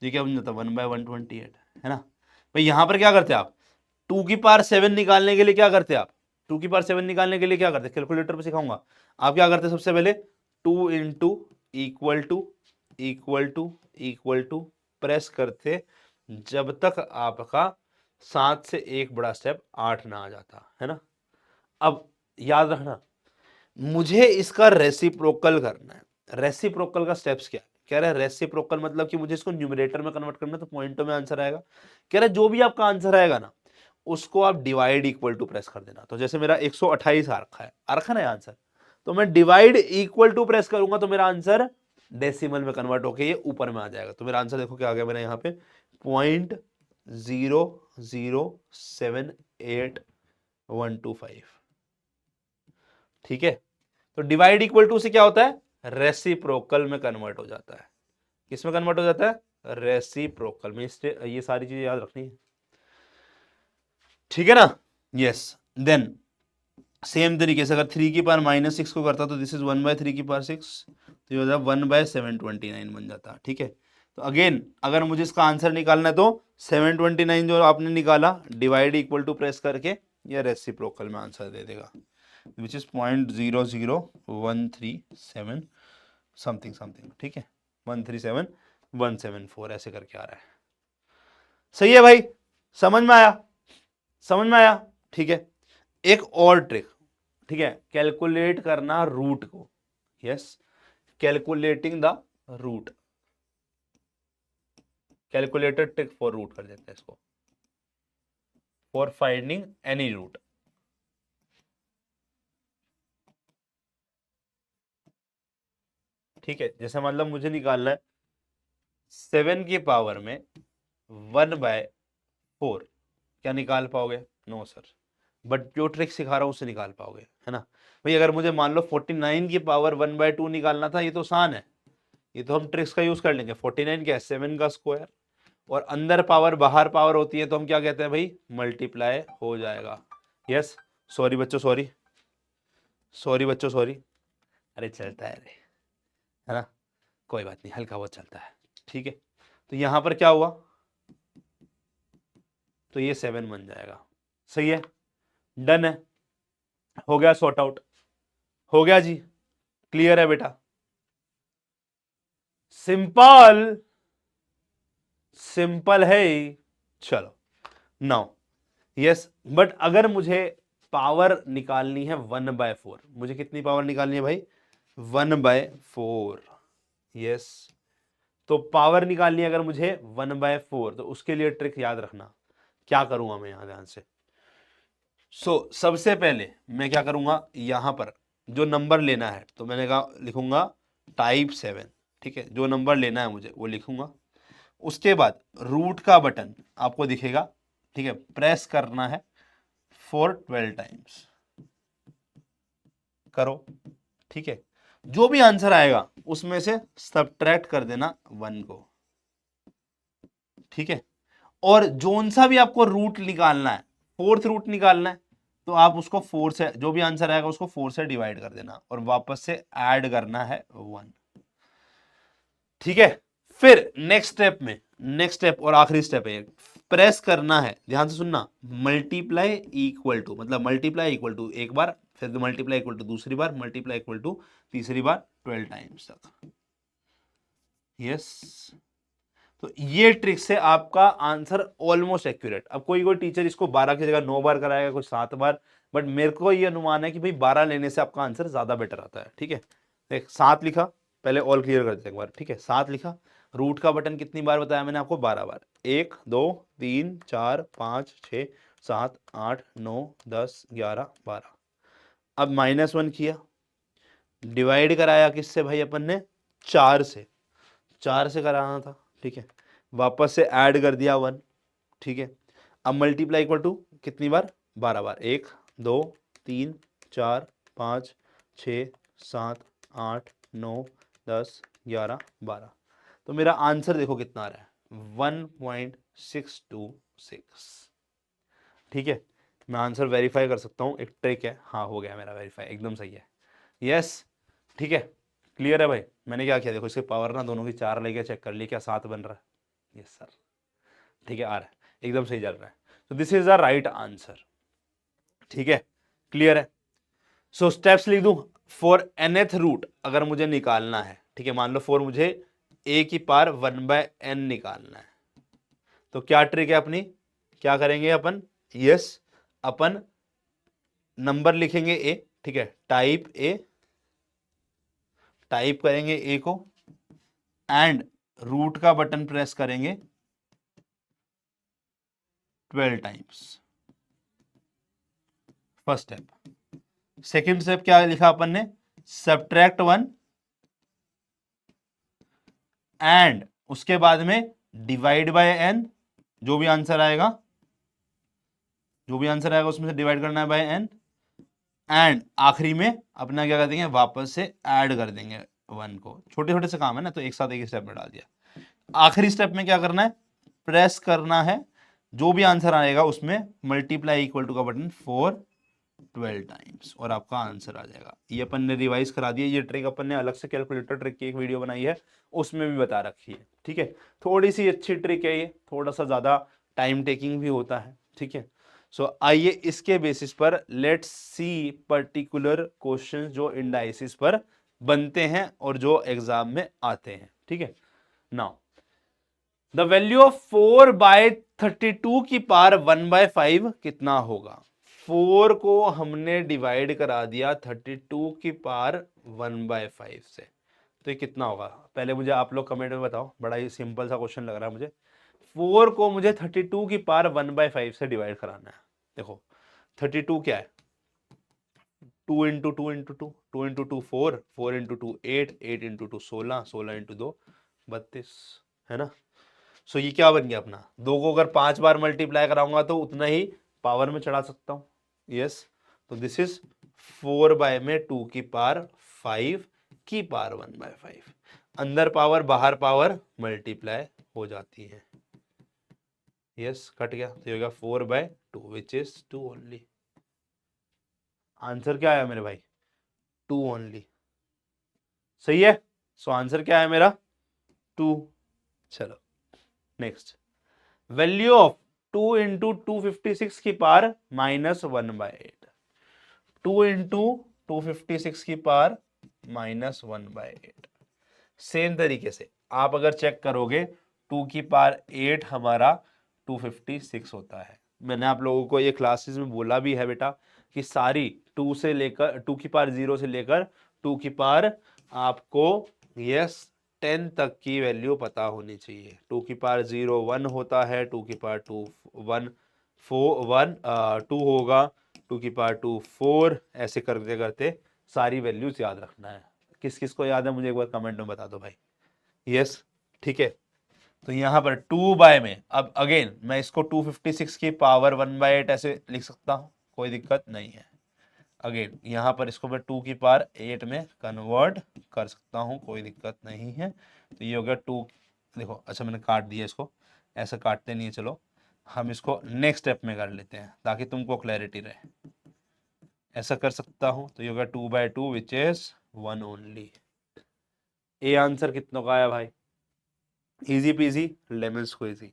ये क्या बन जाता 1/128, है ना। भाई यहां पर क्या करते आप, 2 की पावर 7 निकालने के लिए क्या करते आप, 2 की पावर 7 निकालने के लिए क्या करते, कैलकुलेटर पे सिखाऊंगा। आप क्या करते सबसे पहले 2 into equal to equal to equal to press करते जब तक आपका 7 से एक बड़ा स्टेप 8 ना आ जाता है ना। अब याद रखना, मुझे इसका रेसिप्रोकल करना है। रेसिप्रोकल का स्टेप्स क्या है, कह रहा है रेसिप्रोकल मतलब कि मुझे इसको न्यूमरेटर में कन्वर्ट करना है, तो पॉइंटों में आंसर आएगा। कह रहा है जो भी आपका आंसर आएगा ना, उसको आप डिवाइड इक्वल टू प्रेस कर देना। तो जैसे मेरा 128 आ रखा ना आंसर, तो मैं डिवाइड इक्वल टू प्रेस करूंगा तो मेरा आंसर डेसिमल में कन्वर्ट होके ये ऊपर में आ जाएगा। तो मेरा आंसर देखो क्या आ गया मेरा यहाँ पे 0.0078125। ठीक है, तो डिवाइड इक्वल टू से क्या होता है, रेसिप्रोकल में कन्वर्ट हो जाता है। किस में कन्वर्ट हो जाता है, रेसिप्रोकल में। ये सारी चीजें याद रखनी है, ठीक है ना। यस, देन सेम तरीके से अगर 3 की पावर -6 को करता तो दिस इज 1/3 की पावर 6, तो ये हो जाता 1/729 बन जाता। ठीक है, तो अगेन अगर मुझे इसका आंसर निकालना है तो 729 जो आपने निकाला डिवाइड इक्वल टू प्रेस करके या रेसिप्रोकल में आंसर दे देगा, विच इज 0.00137 समथिंग समथिंग। ठीक है, 137174 ऐसे करके आ रहा है। सही है भाई, समझ में आया, समझ में आया। ठीक है, एक और ट्रिक, ठीक है, कैलकुलेट करना रूट को। Yes, calculating the root, calculated trick for root कर देते हैं इसको, फॉर फाइंडिंग एनी रूट। ठीक है, जैसे मतलब मुझे निकालना है 7 की पावर में 1/4, क्या निकाल पाओगे, नो सर, बट जो ट्रिक सिखा रहा हूं उससे निकाल पाओगे, है ना। भाई अगर मुझे मान लो 49 की पावर 1/2 निकालना था, ये तो आसान है, ये तो हम ट्रिक्स का यूज कर लेंगे। 49 क्या है, 7 का स्क्वायर, और अंदर पावर बाहर पावर होती है तो हम क्या कहते हैं भाई, मल्टीप्लाई हो जाएगा। यस, सॉरी बच्चों, सॉरी सॉरी बच्चों, सॉरी, अरे चलता है ना, कोई बात नहीं, हल्का बहुत चलता है। ठीक है, तो यहां पर क्या हुआ, तो ये 7 बन जाएगा। सही है, डन है, हो गया सॉर्ट आउट, हो गया जी, क्लियर है बेटा, सिंपल, सिंपल है। चलो नाउ, यस, बट अगर मुझे पावर निकालनी है 1/4, मुझे कितनी पावर निकालनी है भाई, 1/4। यस, तो पावर निकालनी है अगर मुझे 1/4, तो उसके लिए ट्रिक याद रखना, क्या करूंगा मैं यहां ध्यान से। सबसे पहले मैं क्या करूंगा, यहां पर जो नंबर लेना है तो मैंने कहा लिखूंगा टाइप 7। ठीक है, जो नंबर लेना है मुझे वो लिखूंगा। उसके बाद रूट का बटन आपको दिखेगा, ठीक है, प्रेस करना है फॉर 12 टाइम्स, करो। ठीक है, जो भी आंसर आएगा उसमें से सब्ट्रैक्ट कर देना 1 को। ठीक है, और जोन सा भी आपको रूट निकालना है, 4th रूट निकालना है, तो आप उसको 4 से, जो भी आंसर आएगा उसको 4 से डिवाइड कर देना और वापस से ऐड करना है 1। ठीक है, फिर नेक्स्ट स्टेप और आखिरी स्टेप है, प्रेस करना है, ध्यान से सुनना, मल्टीप्लाई इक्वल टू, मतलब मल्टीप्लाई इक्वल टू एक बार, फिर मल्टीप्लाई इक्वल टू दूसरी बार, मल्टीप्लाई इक्वल टू तीसरी बार, 12 टाइम्स तक। यस, तो ये ट्रिक से आपका आंसर ऑलमोस्ट एक्यूरेट। अब कोई कोई टीचर इसको 12 की जगह 9 बार कराएगा, कोई 7 बार, बट मेरे को ये अनुमान है कि भाई 12 लेने से आपका आंसर ज्यादा बेटर आता है। ठीक है, देख 7 लिखा, पहले ऑल क्लियर कर देते हैं एक बार। ठीक है, 7 लिखा, रूट का बटन कितनी बार बताया मैंने आपको? 12 बार। 1 2 3 4 5 6 7 8 9 10 11 12। अब -1 किया, डिवाइड कराया किससे भाई अपन ने? 4 से, 4 से कराना था। ठीक है, वापस से ऐड कर दिया 1। ठीक है, अब मल्टीप्लाई इक्वल टू कितनी बार? 12 बार। 1 2 3 4 5 6 7 8 9 10 11 12। तो मेरा आंसर देखो कितना आ रहा है, 1.626। ठीक है, मैं आंसर वेरीफाई कर सकता हूँ, एक ट्रिक है। हाँ, हो गया मेरा वेरीफाई, एकदम सही है। यस, ठीक है, क्लियर है भाई। मैंने क्या किया देखो, इसके पावर ना दोनों की 4 लेके चेक कर ली, क्या 7 बन रहा है? यस सर, ठीक है, आ रहा है, एकदम सही चल रहा है। तो this is the right answer. ठीक है, क्लियर है। सो स्टेप्स लिख दूं, फॉर nth रूट अगर मुझे निकालना है, ठीक है, मान लो फॉर मुझे a की पावर 1/n निकालना है, तो क्या ट्रिक है अपनी, क्या करेंगे अपन? यस, अपन नंबर लिखेंगे a, ठीक है, टाइप a, टाइप करेंगे a को, एंड रूट का बटन प्रेस करेंगे 12 times. First step. Second step क्या लिखा अपन ने? सब्ट्रैक्ट 1 एंड उसके बाद में डिवाइड बाय n, जो भी आंसर आएगा, जो भी आंसर आएगा उसमें से डिवाइड करना है बाय n, एंड आखिरी में अपना क्या कर देंगे, वापस से ऐड कर देंगे 1 को। छोटे छोटे से काम है ना, तो एक साथ एक स्टेप में डाल दिया। आखिरी स्टेप में क्या करना है? प्रेस करना है, जो भी आंसर आएगा उसमें मल्टीप्लाई इक्वल टू का बटन 12 टाइम्स, और आपका आंसर आ जाएगा। ये अपन ने रिवाइज करा दिया, ये ट्रिक अपन ने अलग से कैलकुलेटर ट्रिक की एक वीडियो बनाई है, उसमें भी बता रखी है। ठीक है, थोड़ी सी अच्छी ट्रिक है ये, थोड़ा सा ज्यादा टाइम टेकिंग भी होता है। ठीक है, सो आइए इसके बेसिस पर लेट्स सी पर्टिकुलर क्वेश्चंस जो इंडाइसिस पर बनते हैं और जो एग्जाम में आते हैं। ठीक है, नाउ द वैल्यू ऑफ 4/32 की पावर 1/5 कितना होगा? 4 को हमने डिवाइड करा दिया 32 की पावर 1/5 से, तो ये कितना होगा? पहले मुझे आप लोग कमेंट में बताओ, बड़ा ही सिंपल सा क्वेश्चन लग रहा है मुझे। 4 को मुझे 32 की पावर 1/5 से डिवाइड कराना है। देखो 32 क्या है? 2 into 2 into 2, 2 into 2 4, 4 into 2 8, 8 into 2 16, 16 into 2 32, है ना? सो ये क्या बन गया अपना, 2 को अगर 5 बार मल्टीप्लाई कराऊंगा तो उतना ही पावर में चढ़ा सकता हूं। यस, तो दिस इज 4 बाय में 2 की पावर 5 की पावर 1/5, अंदर पावर बाहर पावर मल्टीप्लाई हो जाती है। यस, कट गया, तो ये होगा 4/2 विच इज 2 ओनली। आंसर क्या आया मेरे भाई? 2 ओनली। सही है, सो आंसर क्या है मेरा? 2। चलो नेक्स्ट, वैल्यू ऑफ 2 इंटू 256 की पावर -1/8। 2 इंटू 256 की पावर -1/8। सेम तरीके से आप अगर चेक करोगे, 2 की पावर 8 हमारा 256 होता है। मैंने आप लोगों को ये क्लासेस में बोला भी है बेटा कि सारी 2 से लेकर 2 की पावर 0 से लेकर 2 की पावर आपको यस 10 तक की वैल्यू पता होनी चाहिए। 2 की पावर 0 1 होता है, 2 की पावर 2 1 4 1 2 होगा, 2 की पावर 2 4, ऐसे करते करते सारी वैल्यूज याद रखना है। किस किस को याद है मुझे एक बार कमेंट में बता दो भाई। यस, ठीक है, तो यहां पर 2 बाय में अब अगेन मैं इसको 256 की पावर 1/8 ऐसे लिख सकता हूं, कोई दिक्कत नहीं है। अगेन यहां पर इसको मैं 2 की पावर 8 में कन्वर्ट कर सकता हूं, कोई दिक्कत नहीं है। तो ये हो गया 2, देखो अच्छा मैंने काट दिया इसको, ऐसा काटते नहीं है, चलो हम इसको नेक्स्ट स्टेप में कर लेते हैं ताकि तुमको क्लैरिटी रहे। ऐसा कर सकता हूं, तो ये होगा 2/2 which is 1 only. A answer कितना का आया भाई? Easy peasy lemon squeezy.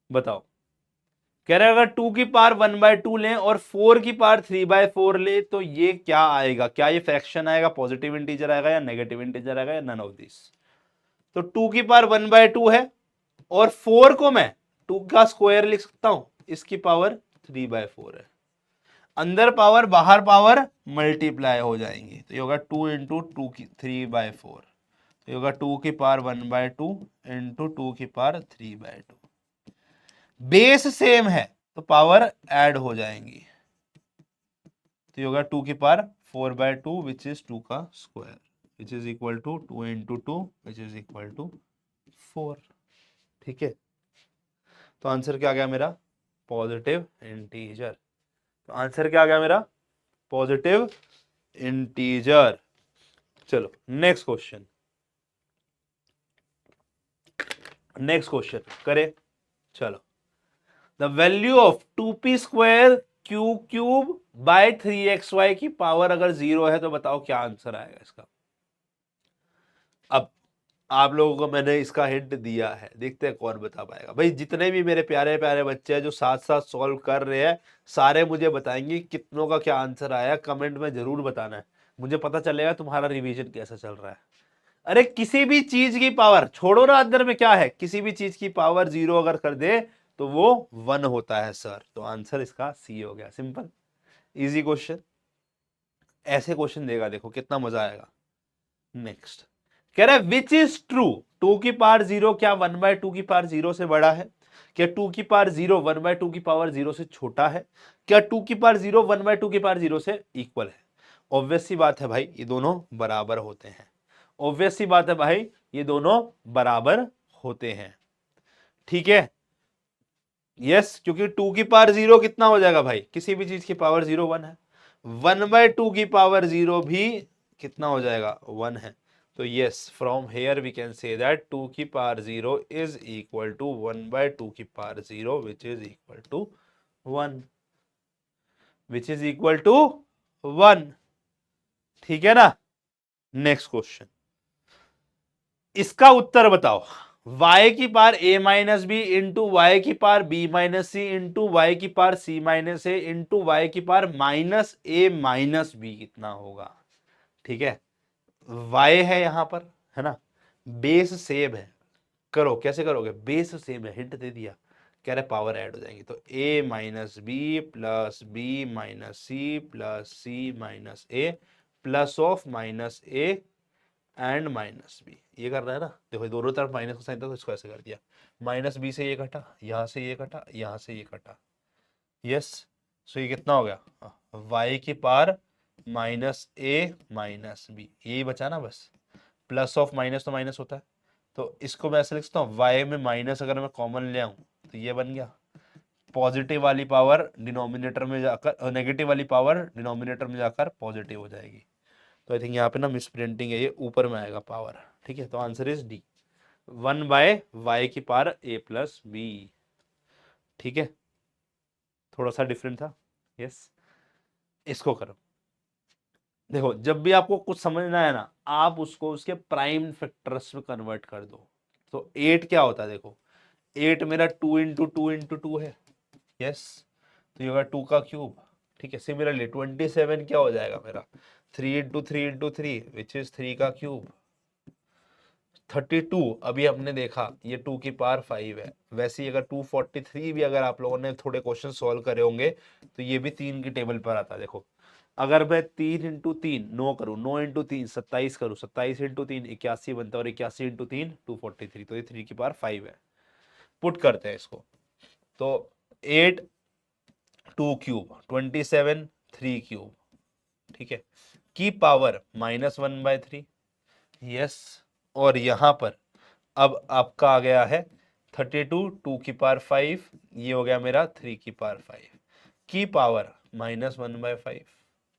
बताओ, कह रहे अगर 2 की पावर 1/2 लें और 4 की पावर 3/4 ले तो ये क्या आएगा? क्या ये फ्रैक्शन आएगा, पॉजिटिव इंटीजर आएगा या नेगेटिव इंटीजर आएगा या नन ऑफ दिस? तो 2 की पावर 1/2 है और 4 को मैं 2 का स्क्वायर लिख सकता हूं, इसकी पावर 3/4 है। अंदर पावर बाहर पावर मल्टीप्लाई हो जाएंगे, तो ये होगा 2 इंटू 2 की 3/4, तो ये होगा 2 की पावर 1/2 इंटू 2 की पावर 3/2। बेस सेम है तो पावर ऐड हो जाएंगी, तो ये होगा 2 की पावर 4/2 विच इज 2 का square which is equal to 2 into 2 which is equal to 4। ठीक है, तो आंसर क्या आ गया मेरा? Positive integer. तो आंसर क्या आ गया मेरा? Positive integer. चलो नेक्स्ट क्वेश्चन, नेक्स्ट क्वेश्चन करें। चलो, the value of 2p square Q cube by 3xy की पावर अगर 0 है तो बताओ क्या आंसर आएगा इसका। अब आप लोगों को मैंने इसका हिंट दिया है, देखते हैं कौन बता पाएगा। भाई जितने भी मेरे प्यारे प्यारे बच्चे हैं जो साथ साथ सॉल्व कर रहे हैं, सारे मुझे बताएंगे कितनों का क्या आंसर आया, कमेंट में जरूर बताना है, मुझे पता चलेगा तुम्हारा रिवीजन कैसा चल रहा है। अरे किसी भी चीज की पावर छोड़ो ना, अंदर में क्या है, किसी भी चीज की पावर 0 अगर कर दे तो वो 1 होता है सर। तो आंसर इसका सी हो गया, सिंपल इजी क्वेश्चन। ऐसे क्वेश्चन देगा, देखो कितना मजा आएगा। नेक्स्ट कह रहा है विच इज ट्रू, 2 की पावर 0 क्या 1/2 की पावर 0 से बड़ा है? क्या 2 की पावर 0 1/2 की पावर 0 से छोटा है? क्या 2 की पावर 0 1/2 की पावर 0 से इक्वल है? ऑब्वियस सी बात है भाई, ये दोनों बराबर होते हैं। ऑब्वियस सी बात है भाई, ये दोनों बराबर होते हैं। ठीक है, यस, क्योंकि 2 की पावर 0 कितना हो जाएगा भाई, किसी भी चीज की पावर 0 1 है। 1/2 की पावर 0 भी कितना हो जाएगा, 1 है। तो yes, from here we can say that 2 की पावर 0 इज इक्वल टू 1/2 की power 0 which is equal to 1, which is equal to 1। ठीक है ना। नेक्स्ट क्वेश्चन, इसका उत्तर बताओ। y की power a minus B into Y की power b minus C into Y की power c minus A into Y की power minus a minus B कितना होगा? ठीक है, y है यहां पर, है ना, बेस सेम है। करो, कैसे करोगे, बेस सेम है, हिंट दे दिया, कह रहे पावर ऐड हो जाएंगी, तो a minus B plus B minus C plus C minus A plus of minus A and minus B. ये कर रहा है ना, देखो दोनों तरफ माइनस का साइन था तो इसको ऐसे कर दिया, माइनस बी से ये कटा, यहां से ये कटा, यहां से ये कटा। यस, सो ये कितना हो गया, y की पावर माइनस ए माइनस बी, यही बचा ना बस। प्लस ऑफ माइनस तो माइनस होता है, तो इसको मैं ऐसे लिख सकता हूँ, y में माइनस अगर मैं कॉमन ले आऊं तो ये बन गया, पॉजिटिव वाली पावर डिनोमिनेटर में जाकर, नेगेटिव वाली पावर डिनोमिनेटर में जाकर पॉजिटिव हो जाएगी। तो आई थिंक यहाँ पे ना मिस प्रिंटिंग है, ये ऊपर में आएगा पावर। ठीक है, तो आंसर इज डी, 1/y की पावर a प्लस बी। ठीक है, थोड़ा सा डिफरेंट था। यस, इसको करो। देखो जब भी आपको कुछ समझना है ना, आप उसको उसके प्राइम फैक्टर्स में कन्वर्ट कर दो। तो 8 क्या होता है, देखो 8 मेरा 2 इंटू 2 इंटू 2 है। यस, तो ये होगा 2 का क्यूब। ठीक है, सिमिलरली 27 क्या हो जाएगा मेरा, 3 इंटू 3 इंटू 3 विच इज 3 का क्यूब। 32 अभी हमने देखा ये 2 की पावर 5 है, वैसे ही अगर 243 भी अगर आप लोगों ने थोड़े क्वेश्चन सॉल्व करे होंगे तो ये भी 3 की टेबल पर आता है। देखो अगर मैं 3 इंटू 3 9 करूँ, 9 इंटू 3 27 करूँ, 27 इंटू 3 81 बनता है, और 81 इंटू 3 243, तो ये 3 की पावर 5 है। पुट करते हैं इसको, तो 8 2 क्यूब 27 3 क्यूब, ठीक है, की पावर -1/3। यस, और यहां पर अब आपका आ गया है 32 2 की पावर 5, ये हो गया मेरा 3 की पावर 5 की पावर -1/5।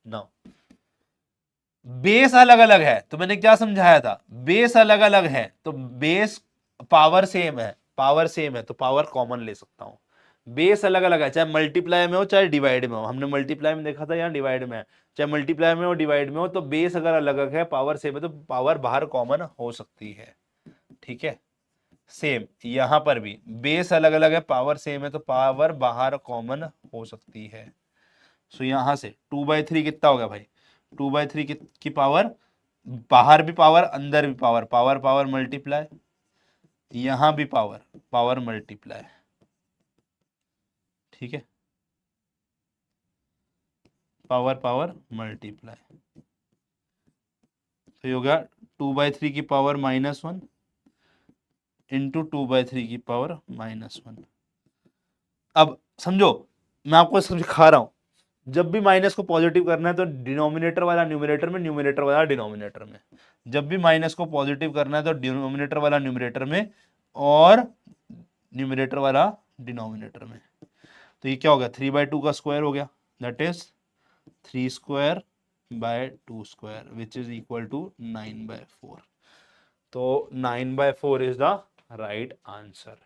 नाउ बेस अलग अलग है, तो मैंने क्या समझाया था, बेस अलग अलग है तो बेस, पावर सेम है, पावर सेम है तो पावर कॉमन ले सकता हूं। बेस अलग अलग है, चाहे मल्टीप्लाई में हो चाहे डिवाइड में हो, हमने मल्टीप्लाई में देखा था, यहाँ डिवाइड में है, चाहे मल्टीप्लाई में हो डिवाइड में हो, तो बेस अगर अलग अलग है पावर सेम है तो पावर बाहर कॉमन हो सकती है। ठीक है, सेम यहां पर भी बेस अलग अलग है, पावर सेम है, तो पावर बाहर कॉमन हो सकती है। सो यहां से 2/3 कितना हो गया भाई, 2/3 की पावर, बाहर भी पावर अंदर भी पावर, पावर पावर मल्टीप्लाई, यहां भी पावर पावर मल्टीप्लाई, ठीक है, पावर पावर मल्टीप्लाई, तो ये हो गया 2/3 की पावर -1 इंटू 2/3 की पावर -1। अब समझो, मैं आपको सिखा रहा हूं, जब भी माइनस को पॉजिटिव करना है तो डिनोमिनेटर वाला न्यूमरेटर में, न्यूमरेटर वाला डिनोमिनेटर में, जब भी माइनस को पॉजिटिव करना है तो डिनोमिनेटर वाला न्यूमरेटर में और न्यूमरेटर वाला डिनोमिनेटर में। तो ये क्या हो गया, 3/2 का स्क्वायर हो गया, that is 3² by 2² which is equal to 9/4। तो 9/4 इज द राइट आंसर।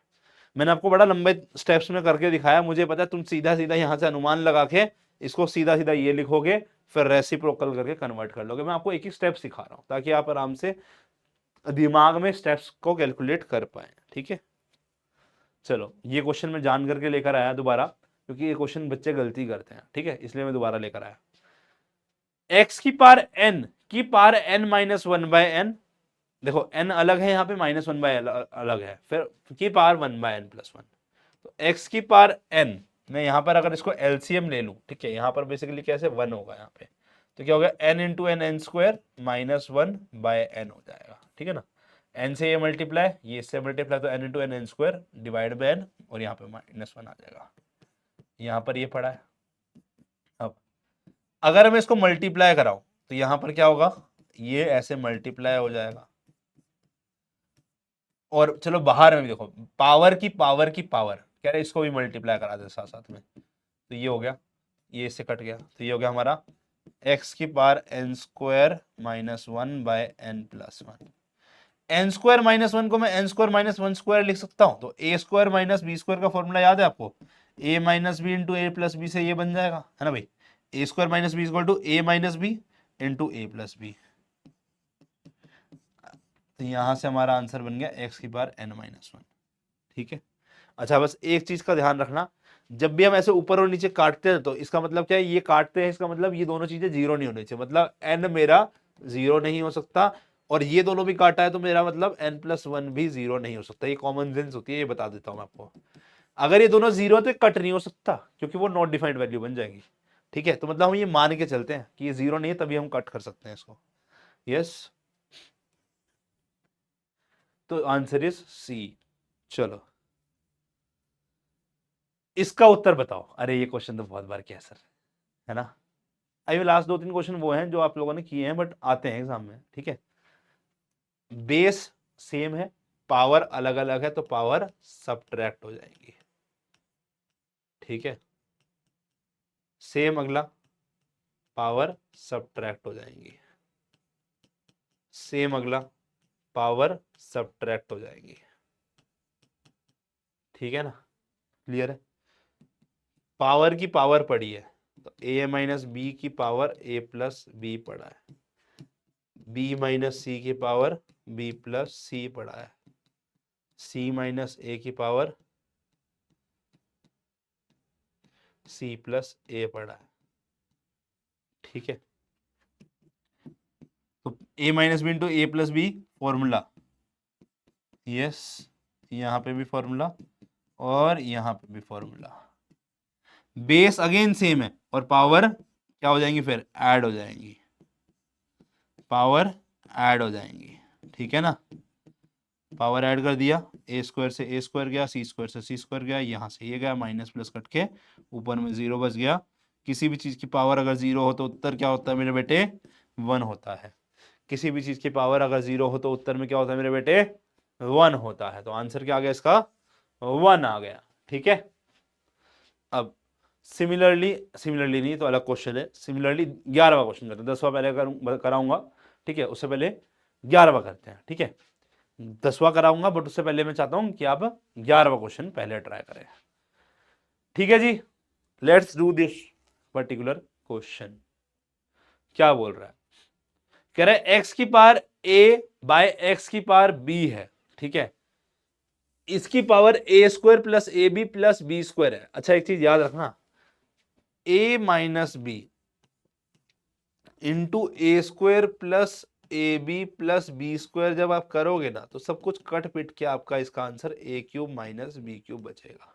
मैंने आपको बड़ा लंबे स्टेप्स में करके दिखाया, मुझे पता है तुम सीधा सीधा यहां से अनुमान लगा के इसको सीधा सीधा ये लिखोगे, फिर रेसिप्रोकल करके कन्वर्ट कर लोगे। मैं आपको एक ही स्टेप सिखा रहा हूं ताकि आप आराम से दिमाग में स्टेप्स को कैलकुलेट कर पाए, ठीक है। चलो ये क्वेश्चन मैं जान करके लेकर आया दोबारा, क्योंकि ये क्वेश्चन बच्चे गलती करते हैं, ठीक है, इसलिए मैं दोबारा लेकर आया। x की पावर n -1/n, देखो n अलग है यहाँ पे, -1/n अलग है, फिर की पावर 1/n+1, तो x की पावर n, मैं यहाँ पर अगर इसको एलसीएम ले लूं, ठीक है, यहाँ पर बेसिकली कैसे 1 होगा यहाँ पे, तो क्या होगा n into N N square -1/n हो जाएगा, ठीक है ना। n से ये मल्टीप्लाई, ये इससे मल्टीप्लाई, तो n into N N square divide by n, और यहाँ पे -1 आ जाएगा, यहाँ पर ये पड़ा है। अब अगर मैं इसको मल्टीप्लाई कराऊं तो यहाँ पर क्या होगा, ये ऐसे मल्टीप्लाई हो जाएगा, और चलो बाहर में भी देखो, पावर की पावर की पावर कह रहे, इसको भी मल्टीप्लाई करा दे साथ साथ में, तो ये हो गया, ये इससे कट गया, तो ये हो गया हमारा x की पावर n² -1/n+1। n² -1 को मैं n² -1² लिख सकता हूं, तो a² - b² का फॉर्मूला याद है आपको, a - b into a plus B से ये बन जाएगा, है ना भाई, a² - b equal to a - b into a plus B. तो यहां से हमारा आंसर बन गया x की पावर n-1, ठीक है। अच्छा बस एक चीज का ध्यान रखना, जब भी हम ऐसे ऊपर और नीचे काटते हैं तो इसका मतलब क्या है, ये काटते हैं, इसका मतलब ये दोनों चीजें जीरो नहीं होनी चाहिए, मतलब n मेरा जीरो नहीं हो सकता, और ये दोनों भी काटा है तो मेरा मतलब n+1 भी जीरो नहीं हो सकता। ये कॉमन सेंस होती है, ये बता देता हूं मैं आपको। अगर ये दोनों जीरो तो कट नहीं हो सकता, क्योंकि वो नॉट डिफाइंड वैल्यू बन जाएगी, ठीक है। तो मतलब हम ये मान के चलते हैं कि ये जीरो नहीं है, तभी हम कट कर सकते हैं इसको, यस। तो आंसर इज सी। चलो इसका उत्तर बताओ। अरे ये क्वेश्चन तो बहुत बार किया सर, है ना। अभी लास्ट 2-3 क्वेश्चन वो हैं जो आप लोगों ने किए हैं, बट आते हैं एग्जाम में, ठीक है। बेस सेम है, पावर अलग अलग है, तो पावर सब्ट्रैक्ट हो जाएगी, ठीक है। सेम अगला, पावर सब्ट्रैक्ट हो जाएंगी, सेम अगला, पावर सब्ट्रैक्ट हो जाएगी, ठीक है ना, क्लियर है। पावर की पावर पड़ी है, तो a माइनस बी की पावर a प्लस बी पड़ा है, b माइनस सी की पावर b प्लस सी पड़ा है, c माइनस a की पावर c प्लस a पड़ा है, ठीक है। तो a minus B into A plus B formula, yes, यहां पे भी फॉर्मूला और यहां पे भी फॉर्मूला। बेस अगेन सेम है और पावर क्या हो जाएंगी, फिर ऐड हो जाएंगी, पावर ऐड हो जाएंगी, ठीक है ना। पावर ऐड कर दिया, a² से a² गया, c² से c² गया, यहां से ये गया, माइनस प्लस कट के ऊपर में जीरो बच गया। किसी भी चीज की पावर अगर जीरो हो तो उत्तर क्या होता है मेरे बेटे, 1 होता है। किसी भी चीज की पावर अगर जीरो हो तो उत्तर में क्या होता है मेरे बेटे, 1 होता है। तो आंसर क्या आ गया इसका, 1 आ गया, ठीक है। अब सिमिलरली नहीं तो अलग क्वेश्चन है, सिमिलरली 11वां क्वेश्चन करते हैं, 10वां पहले कराऊंगा, ठीक है, उससे पहले 11वां करते हैं, ठीक है। 10वां कराऊंगा बट उससे पहले मैं चाहता हूं कि आप 11वां क्वेश्चन पहले ट्राई करें, ठीक है जी। Let's do this particular question. क्या बोल रहा है, कह रहा है x की पावर a बाय x की पावर b है, ठीक है। इसकी power a square plus a b plus b square है। अच्छा एक चीज याद रखना, a minus B into a square plus a b plus b square जब आप करोगे ना तो सब कुछ कट पिट के आपका इसका answer A cube minus B cube बचेगा।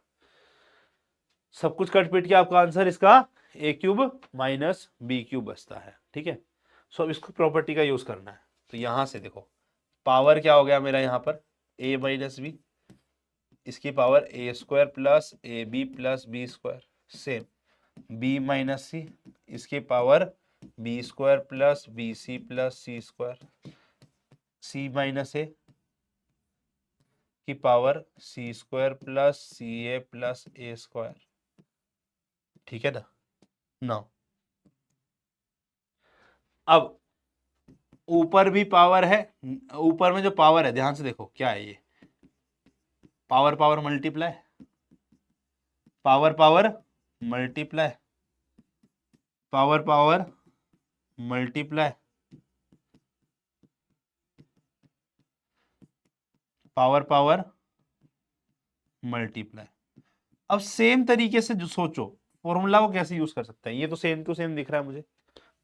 सब कुछ कट पिट के आपका आंसर इसका A cube minus B cube बचता है। ठीक है, सो अब इसको प्रॉपर्टी का यूज करना है। तो यहां से देखो पावर क्या हो गया मेरा यहां पर ए माइनस बी, इसकी power a square plus a b plus b square, same b minus c, इसकी power b square plus b c plus c square, c minus a की power c square plus c a plus a square. ठीक है ना। Now अब ऊपर भी power है, ऊपर में जो पावर है ध्यान से देखो क्या है ये, power power multiply, power power multiply, power power multiply, power power multiply. अब सेम तरीके से जो सोचो फॉर्मूला को कैसे यूज कर सकते हैं, ये तो सेम टू सेम दिख रहा है मुझे।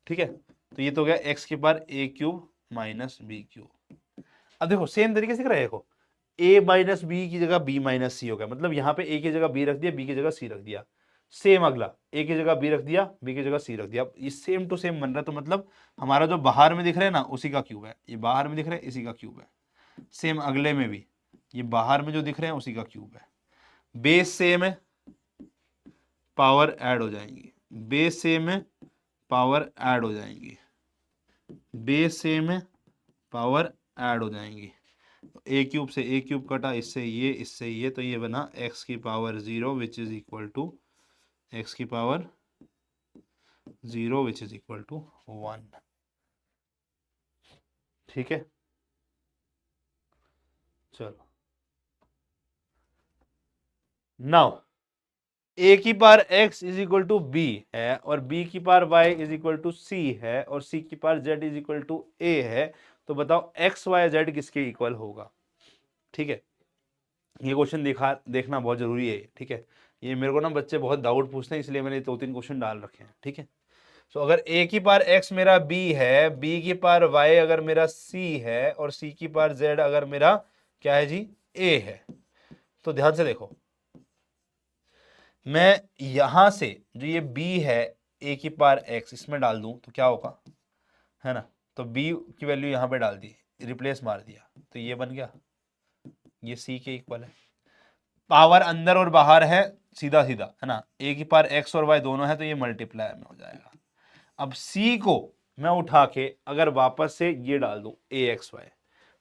ठीक है, तो ये तो गया एक्स की पावर ए क्यूब माइनस बी क्यूब। अब देखो सेम तरीके से दिख रहा है, देखो ए माइनस बी की जगह बी माइनस सी हो गया, मतलब यहाँ पे ए की जगह बी रख दिया, बी की जगह सी रख दिया। सेम अगला ए की जगह बी रख दिया, बी की जगह सी रख दिया। ये सेम टू सेम बन रहा है, तो मतलब हमारा जो बाहर में दिख रहा है ना उसी का क्यूब है, ये बाहर में दिख रहा है इसी का क्यूब है। सेम अगले में भी ये बाहर में जो दिख रहे हैं उसी का क्यूब है। बेस सेम है, पावर ऐड हो जाएंगी, बेस सेम है, पावर ऐड हो जाएंगी, बेस सेम है, पावर ऐड हो जाएंगी। ए क्यूब से ए क्यूब कटा, इससे ये, तो ये बना एक्स की power 0 which is equal to x की power 0 which is equal to 1। ठीक है, चलो नाउ ए की power x is equal to b है और b की power y is equal to c है और c की power z is equal to a है, तो बताओ x y z किसके इक्वल होगा। ठीक है, ये क्वेश्चन देखना बहुत जरूरी है। ठीक है, ये मेरे को ना बच्चे बहुत डाउट पूछते हैं, इसलिए मैंने 2-3 क्वेश्चन डाल रखे हैं। ठीक है, तो अगर a की पावर x मेरा b है, b की पावर y अगर मेरा c है और c की पावर z अगर मेरा क्या है जी a है, तो ध्यान से देखो मैं यहां से जो ये b है a की पावर x इसमें डाल दूं तो क्या होगा, है ना। तो b की वैल्यू यहां पे डाल दी, रिप्लेस मार दिया, तो ये बन गया, ये c के इक्वल है। पावर अंदर और बाहर है सीधा सीधा, है ना, a की पावर x और y दोनों है, तो ये मल्टीप्लाई में हो जाएगा। अब c को मैं उठा के अगर वापस से ये डाल दूं axy,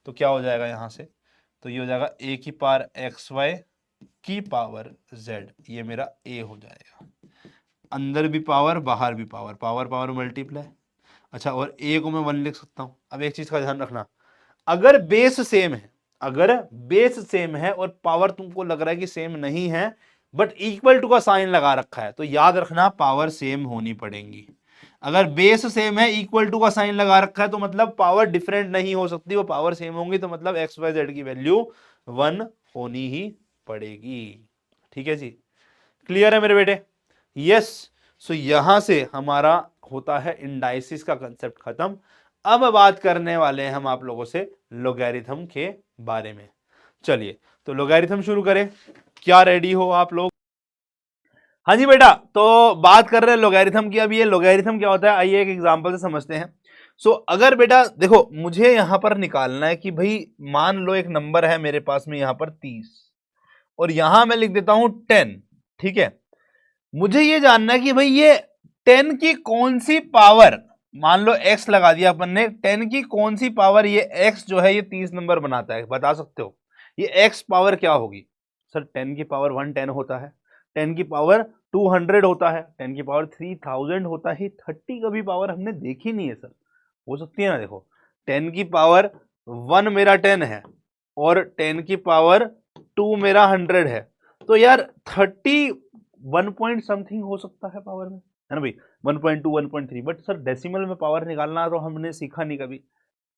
तो क्या हो जाएगा यहां से, तो ये हो जाएगा a की पावर xy की पावर z, ये मेरा a हो जाएगा। अंदर भी पावर बाहर भी पावर, पावर पावर मल्टीप्लाई। अच्छा, और a को मैं 1 लिख सकता हूं। अब एक चीज का ध्यान रखना, अगर बेस सेम है, अगर बेस सेम है और पावर तुमको लग रहा है कि सेम नहीं है बट इक्वल टू का साइन लगा रखा है, तो याद रखना पावर सेम होनी पड़ेगी। अगर बेस सेम है इक्वल टू का साइन लगा रखा है तो मतलब पावर डिफरेंट नहीं हो सकती, वो पावर सेम होंगी, तो मतलब एक्स वाई जेड की वैल्यू 1 होनी ही पड़ेगी। ठीक है जी, क्लियर है मेरे बेटे। यस, सो यहां से हमारा होता है इंडाइसिस का कंसेप्ट खत्म। अब बात करने वाले हैं हम आप लोगों से लोगैरिथम के बारे में। चलिए तो लोगैरिथम शुरू करें, क्या रेडी हो आप लोग। हाँ जी बेटा, तो बात कर रहे हैं लोगैरिथम की। अब ये लोगैरिथम क्या होता है आइए एक एग्जांपल से समझते हैं। सो अगर बेटा देखो मुझे यहां पर निकालना है कि भाई मान लो एक नंबर है मेरे पास में यहां पर 30 और यहां मैं लिख देता हूं 10। ठीक है, मुझे ये जानना है कि भाई ये 10 की कौन सी पावर, मान लो x लगा दिया अपन ने, 10 की कौन सी पावर ये x जो है ये 30 नंबर बनाता है, बता सकते हो ये x पावर क्या होगी। सर 10 की पावर 110 होता है, 10 की पावर 200 होता है, 10 की पावर 3000 होता है, 30 कभी पावर हमने देखी नहीं है सर, हो सकती है ना। देखो 10 की पावर 1 मेरा 10 है और 10 की पावर 2 मेरा 100 है, तो यार 30 1 पॉइंट समथिंग हो सकता है पावर में, है ना भाई, 1.2 1.3। बट सर डेसिमल में पावर निकालना तो हमने सीखा नहीं कभी,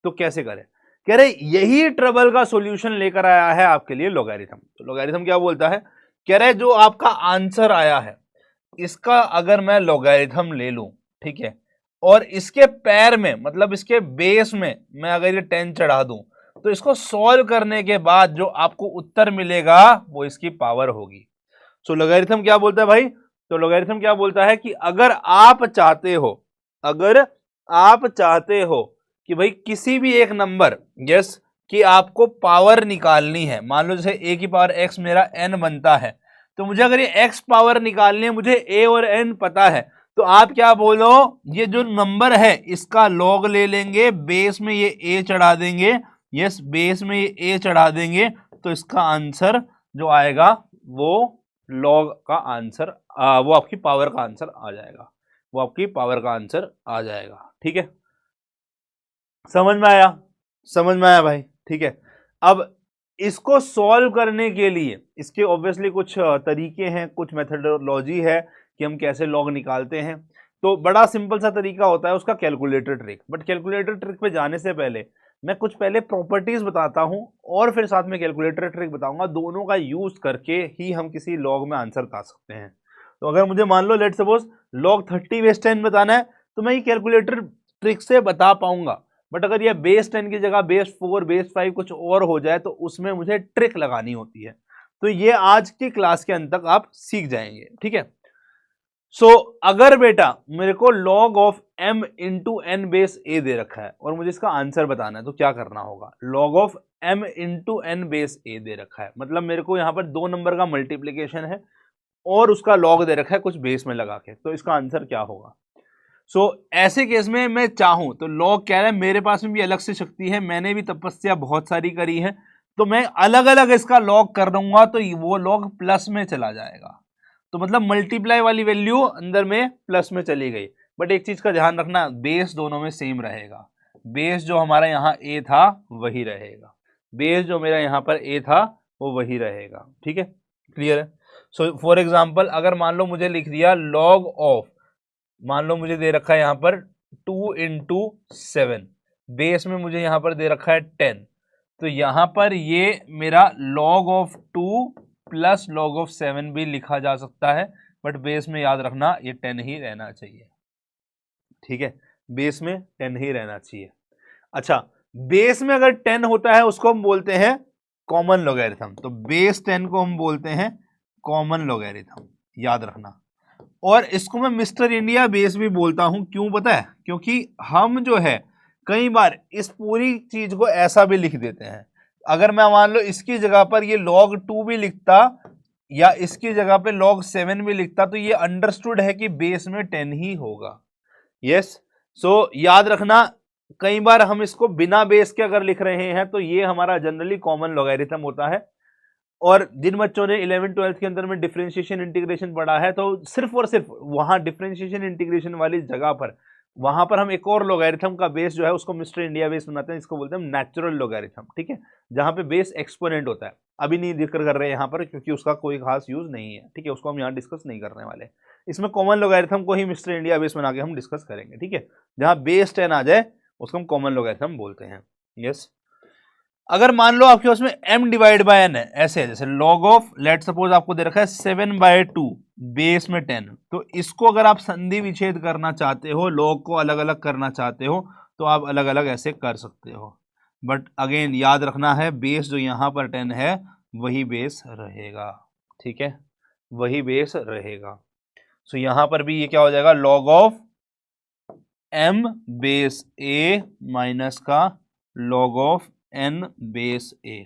तो कैसे करें। कह रहे यही ट्रबल का सॉल्यूशन लेकर आया है आपके लिए लॉगरिथम। तो लॉगरिथम क्या बोलता है, कह रहे जो आपका आंसर आया है इसका अगर मैं लॉगरिथम ले लूं, ठीक है, और इसके पैर में मतलब इसके बेस में मैं अगर ये 10 चढ़ा दूं, तो इसको सॉल्व करने के बाद जो आपको उत्तर मिलेगा वो इसकी पावर होगी। सो लॉगरिथम क्या बोलता है भाई, तो लॉगरिथम क्या बोलता है कि अगर आप चाहते हो कि भाई किसी भी एक नंबर, यस, कि आपको पावर निकालनी है, मान लो जैसे a की पावर x मेरा n बनता है, तो मुझे अगर ये x पावर निकालनी है, मुझे a और n पता है, तो आप क्या बोलो, ये जो नंबर है इसका लॉग ले लेंगे, बेस में ये a चढ़ा देंगे, यस, बेस में ये a चढ़ा देंगे, तो इसका आंसर जो आएगा वो लॉग का आंसर, वो आपकी पावर का आंसर आ जाएगा, वो आपकी पावर का आंसर आ जाएगा। ठीक है, समझ में आया, समझ में आया भाई, ठीक है। अब इसको सॉल्व करने के लिए इसके ऑब्वियसली कुछ तरीके हैं, कुछ मेथडोलॉजी है कि हम कैसे लॉग निकालते हैं। तो बड़ा सिंपल सा तरीका होता है उसका calculator trick, but calculator trick पे जाने से पहले मैं कुछ पहले प्रॉपर्टीज बताता हूं और फिर साथ में कैलकुलेटर ट्रिक बताऊंगा, दोनों का यूज करके ही हम किसी लॉग में आंसर बता सकते हैं। तो अगर मुझे मान लो लेट सपोज लॉग 30 बेस 10 बताना है, तो मैं ये कैलकुलेटर ट्रिक से बता पाऊंगा, बट अगर ये बेस 10 की जगह बेस 4 बेस 5 कुछ और हो जाए तो उसमें मुझे ट्रिक लगानी होती है। तो ये आज की क्लास के अंत तक आप सीख जाएंगे, ठीक है। सो अगर बेटा मेरे को log of m into N base a दे रखा है और मुझे इसका आंसर बताना है, तो क्या करना होगा, log of m into N base a दे रखा है, मतलब मेरे को यहां पर दो नंबर का मल्टीप्लीकेशन है और उसका log दे रखा है कुछ बेस में लगा के, तो इसका आंसर क्या होगा। सो ऐसे केस में मैं चाहूं तो log कह रहा है मेरे पास में भी अलग से शक्ति है, मैंने भी तपस्या बहुत सारी करी है, तो मैं अलग अलग इसका log कर दूंगा तो वो log प्लस में चला जाएगा, तो मतलब मल्टीप्लाई वाली वैल्यू अंदर में प्लस में चली गई। बट एक चीज का ध्यान रखना, बेस दोनों में सेम रहेगा, बेस जो हमारा यहाँ a था वही रहेगा, बेस जो मेरा यहाँ पर a था वो वही रहेगा, ठीक है, क्लियर है। सो फॉर एग्जांपल अगर मान लो मुझे लिख दिया log ऑफ, मान लो मुझे दे रखा है यहाँ पर 2 इंटू 7, बेस में मुझे यहाँ पर दे रखा है 10, तो यहाँ पर ये मेरा log of 2 plus log of 7 भी लिखा जा सकता है, बट बेस में याद रखना ये 10 ही रहना चाहिए, ठीक है, बेस में 10 ही रहना चाहिए। अच्छा, बेस में अगर 10 होता है उसको हम बोलते हैं कॉमन लॉगरिथम, तो बेस 10 को हम बोलते हैं कॉमन लॉगरिथम, याद रखना। और इसको मैं मिस्टर इंडिया बेस भी बोलता हूं, क्यों पता है, क्योंकि हम जो है कई बार इस पूरी चीज को ऐसा भी लिख देते हैं, अगर मैं मान लो इसकी जगह पर ये log 2 भी लिखता या इसकी जगह पे log 7 भी लिखता, तो ये अंडरस्टूड है कि बेस में 10 ही होगा, यस। सो याद रखना कई बार हम इसको बिना बेस के अगर लिख रहे हैं तो ये हमारा जनरली कॉमन लॉगरिथम होता है। और जिन बच्चों ने 11th 12th के अंदर में डिफरेंशिएशन इंटीग्रेशन पढ़ा है, तो सिर्फ और सिर्फ वहां डिफरेंशिएशन इंटीग्रेशन वाली जगह पर वहां पर हम एक और लॉगरिथम का बेस जो है उसको मिस्टर इंडिया बेस बनाते हैं, इसको बोलते हैं नेचुरल लॉगरिथम, ठीक है, जहां पे बेस एक्सपोनेंट होता है। अभी नहीं जिक्र कर रहे हैं यहाँ पर क्योंकि उसका कोई खास यूज नहीं है, ठीक है, उसको हम यहाँ डिस्कस नहीं करने वाले, इसमें कॉमन लॉगरिथम को ही मिस्टर इंडिया बेस बना के हम डिस्कस करेंगे, ठीक है, जहां बेस 10 आ जाए उसको हम कॉमन लॉगरिथम बोलते हैं, यस। अगर मान लो आपके पास में m डिवाइड बाय n है, ऐसे जैसे log ऑफ लेट सपोज आपको दे रखा है 7/2 बेस में 10, तो इसको अगर आप संधि विच्छेद करना चाहते हो, log को अलग अलग करना चाहते हो, तो आप अलग अलग ऐसे कर सकते हो, बट अगेन याद रखना है बेस जो यहाँ पर 10 है वही बेस रहेगा, ठीक है, वही बेस रहेगा। सो यहां पर भी ये क्या हो जाएगा, log of m base a minus का log of n base a।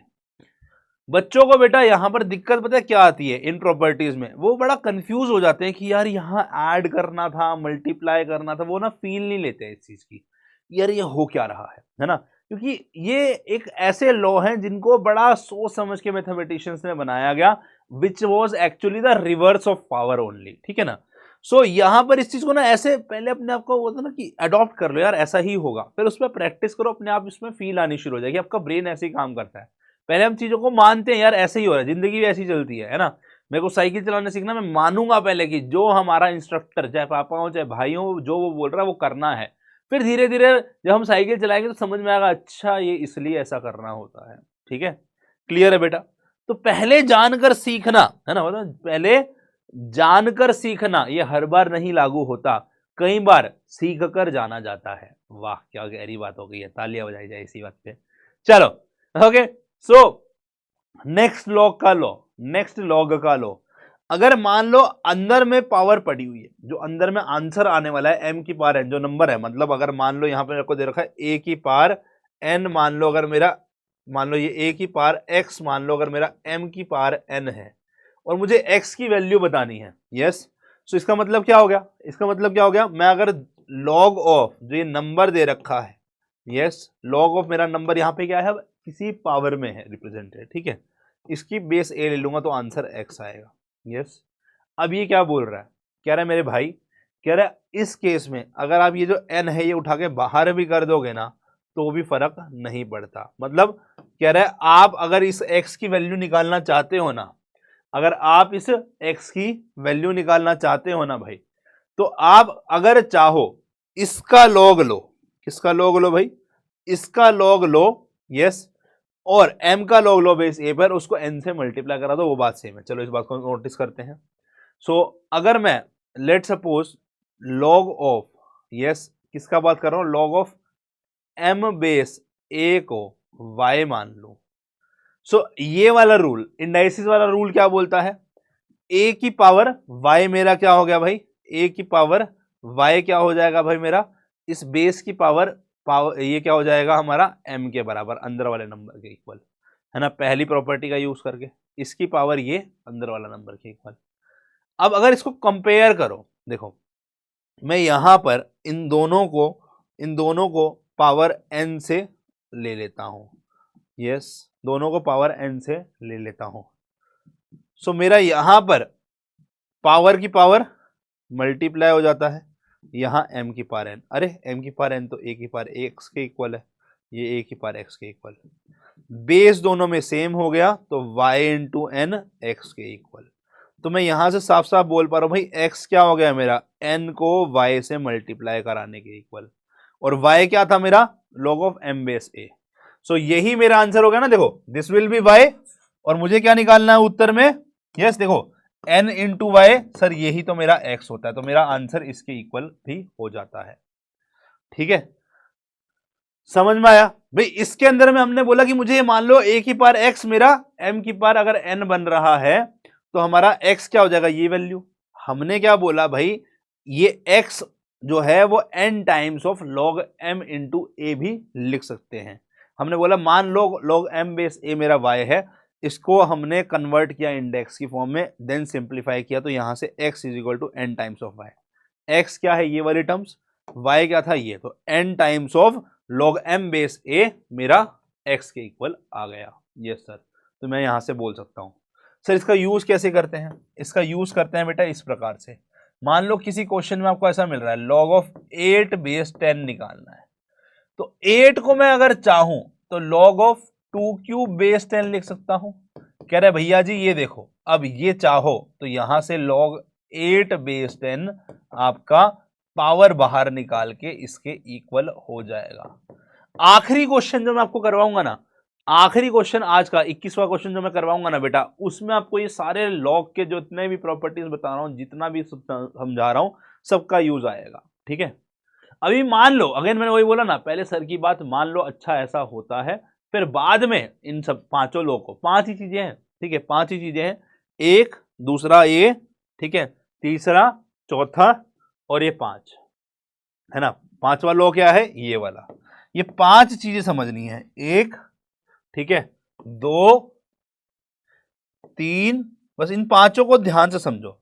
बच्चों को बेटा यहां पर दिक्कत पता है क्या आती है इन प्रॉपर्टीज में, वो बड़ा कंफ्यूज हो जाते हैं कि यार यहाँ ऐड करना था, मल्टीप्लाई करना था, वो ना फील नहीं लेते इस चीज की, यार ये हो क्या रहा है ना, क्योंकि ये एक ऐसे लॉ हैं जिनको बड़ा सोच समझ के मैथमेटिशियंस ने बनाया गया, which was actually the reverse of power only, ठीक है ना। सो यहां पर इस चीज को ना ऐसे पहले अपने आप को बोलते ना कि अडॉप्ट कर लो, यार ऐसा ही होगा, फिर उस पर प्रैक्टिस करो, अपने आप इसमें फील आनी शुरू हो जाएगी, आपका ब्रेन ऐसे ही काम करता है। पहले हम चीजों को मानते हैं यार ऐसे ही हो रहा है, जिंदगी भी ऐसी चलती है ना, मेरे को साइकिल चलाने सीखना, मैं मानूंगा पहले कि जो हमारा इंस्ट्रक्टर चाहे पापा हो चाहे भाई हो जो वो बोल रहा है वो करना है, फिर धीरे धीरे जब हम साइकिल चलाएंगे तो समझ में आएगा, अच्छा ये इसलिए ऐसा करना होता है। ठीक है, क्लियर है बेटा? तो पहले जानकर सीखना है ना, मतलब पहले जानकर सीखना ये हर बार नहीं लागू होता, कई बार सीख कर जाना जाता है। वाह क्या गहरी बात हो गई है, तालियां बजाई जाए इसी बात पे। चलो ओके, सो नेक्स्ट लॉग का लॉ, नेक्स्ट लॉग का लॉ, अगर मान लो अंदर में पावर पड़ी हुई है, जो अंदर में आंसर आने वाला है m की पावर n जो नंबर है, मतलब अगर मान लो यहां पे मेरे को दे रखा है a की पावर n, मान लो अगर मेरा, मान लो ये a की पावर x, मान लो अगर मेरा m की पावर n है और मुझे x की वैल्यू बतानी है। यस, सो इसका मतलब क्या हो गया, इसका मतलब क्या हो गया, मैं अगर लॉग ऑफ जो ये नंबर दे रखा है, यस लॉग ऑफ मेरा नंबर यहाँ पे क्या है, किसी पावर में है रिप्रेजेंटेड, ठीक है, इसकी बेस a ले लूंगा तो आंसर x आएगा। यस, अब ये क्या बोल रहा है, कह रहा है मेरे भाई, कह रहा है इस केस में अगर आप ये जो n है ये उठा के बाहर भी कर दोगे ना तो भी फर्क नहीं पड़ता। मतलब कह रहा है आप अगर इस x की वैल्यू निकालना चाहते हो ना, अगर आप इस x की वैल्यू निकालना चाहते हो ना भाई, तो आप अगर चाहो इसका लॉग लो, किसका लॉग लो भाई, इसका लॉग लो, यस, और m का लॉग लो बेस a पर, उसको n से मल्टीप्लाई करा दो, वो बात सेम है। चलो इस बात को नोटिस करते हैं। सो अगर मैं let suppose log of, yes किसका बात कर रहा हूं, log of m base a को y मान लूं, सो ये वाला रूल, इंडाइसिस वाला रूल क्या बोलता है, a की पावर y मेरा क्या हो गया भाई, a की पावर y क्या हो जाएगा भाई मेरा, इस बेस की पावर ये क्या हो जाएगा हमारा m के बराबर, अंदर वाले नंबर के इक्वल, है ना, पहली प्रॉपर्टी का यूज करके, इसकी पावर ये अंदर वाला नंबर के इक्वल। अब अगर इसको कंपेयर करो, देखो मैं यहां पर इन दोनों को पावर n से ले लेता हूं, यस दोनों को पावर n से ले लेता हूं, सो मेरा यहां पर पावर की पावर मल्टीप्लाई हो जाता है, यहां m की पावर n, अरे m की पावर n तो a की पावर x के इक्वल है, ये a की पावर x के इक्वल, बेस दोनों में सेम हो गया तो y इंटू n x के इक्वल। तो मैं यहां से साफ साफ बोल पा रहा हूं भाई x क्या हो गया मेरा, n को y से मल्टीप्लाई कराने के इक्वल, और y क्या था मेरा, log of m base a। सो यही मेरा आंसर हो गया ना, देखो दिस विल बी y, और मुझे क्या निकालना है उत्तर में, यस देखो n इंटू वाई, सर यही तो मेरा x होता है, तो मेरा आंसर इसके इक्वल भी हो जाता है। ठीक है, समझ में आया भाई? इसके अंदर में हमने बोला कि मुझे मान लो a की पावर x मेरा m की पावर अगर n बन रहा है तो हमारा x क्या हो जाएगा, ये वैल्यू। हमने क्या बोला भाई, ये x जो है वो n times of log m into a भी लिख सकते हैं। हमने बोला मान लो log m बेस a मेरा y है, इसको हमने कन्वर्ट किया इंडेक्स की फॉर्म में, देन सिंप्लीफाई किया, तो यहां से x is equal to n times of y। x क्या है, ये वाली टर्म्स, y क्या था ये, तो n times of log m base a मेरा x के इक्वल आ गया। यस सर, तो मैं यहां से बोल सकता हूं। सर इसका यूज कैसे करते हैं, इसका यूज करते हैं बेटा इस प्रकार से, मान लो किसी क्वेश्चन में आपको ऐसा मिल रहा है log ऑफ 8 बेस 10 निकालना है, तो 8 को मैं अगर चाहूं तो log ऑफ 2 क्यूब बेस 10 लिख सकता हूं। कह रहे भैया जी ये देखो, अब ये चाहो तो यहां से log 8 बेस 10 आपका पावर बाहर निकाल के इसके इक्वल हो जाएगा। आखिरी क्वेश्चन जो मैं आपको करवाऊंगा ना, आखिरी क्वेश्चन आज का 21वां क्वेश्चन जो मैं करवाऊंगा ना बेटा, उसमें आपको ये सारे लॉग के जो इतने भी प्रॉपर्टीज बता रहा हूं, जितना भी समझा रहा हूं, सबका यूज आएगा। ठीक है, अभी मान लो, अगेन मैंने वही बोला ना, पहले सर की बात मान लो, अच्छा ऐसा होता है, फिर बाद में इन सब पांचों लोगों को, 5 ही चीजें हैं, ठीक है 5 ही चीजें हैं, एक दूसरा ये, ठीक है तीसरा चौथा और ये 5 है ना, 5वां लॉ क्या है, ये वाला, ये 5 चीजें समझनी है, 1 ठीक है 2 3, बस इन पांचों को ध्यान से समझो,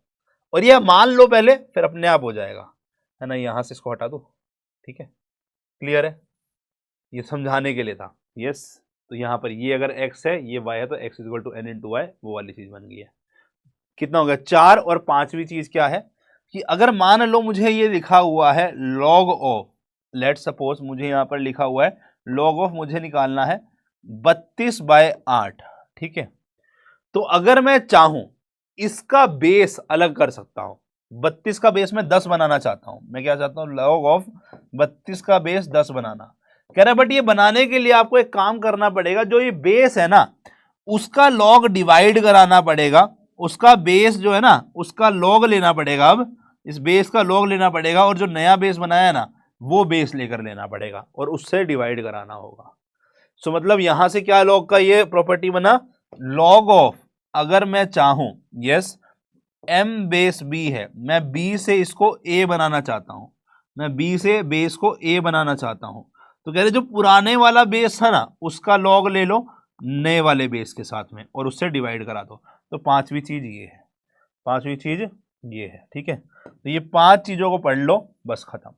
और ये मान लो पहले, फिर अपने आप हो जाएगा, है ना, यहां से इसको हटा दो। ठीक है, क्लियर है, ये समझाने के लिए था। यस, तो यहां पर ये अगर x है, ये y है, तो x equal to n into Y, वो वाली चीज बन गई है। कितना हो गया 4, और पांचवी चीज क्या है कि अगर मान लो मुझे ये लिखा हुआ है log ऑफ, लेट सपोज मुझे यहां पर लिखा हुआ है log ऑफ, मुझे निकालना है 32/8, ठीक है, तो अगर मैं चाहूं इसका बेस अलग कर सकता हूं, 32 का बेस मैं 10 बनाना चाहता हूं। मैं क्या चाहता हूं, लॉग ऑफ 32 का बेस 10 बनाना। कह रहा है बट ये बनाने के लिए आपको एक काम करना पड़ेगा, जो ये बेस है ना उसका लॉग डिवाइड कराना पड़ेगा, उसका बेस जो है ना उसका लॉग लेना पड़ेगा। अब इस बेस का लॉग लेना पड़ेगा और जो नया बेस बनाया है ना वो बेस लेकर लेना पड़ेगा और उससे डिवाइड कराना होगा। सो मतलब यहां से क्या लॉग का ये प्रॉपर्टी बना, लॉग ऑफ, अगर मैं चाहूं यस m बेस b है, मैं b से इसको a बनाना चाहता हूं, मैं b से बेस को a बनाना चाहता हूं, तो कह रहे जो पुराने वाला बेस है ना उसका लॉग ले लो नए वाले बेस के साथ में और उससे डिवाइड करा दो। तो पांचवी चीज ये है, पांचवी चीज ये है। ठीक है, तो ये 5 चीजों को पढ़ लो, बस खत्म।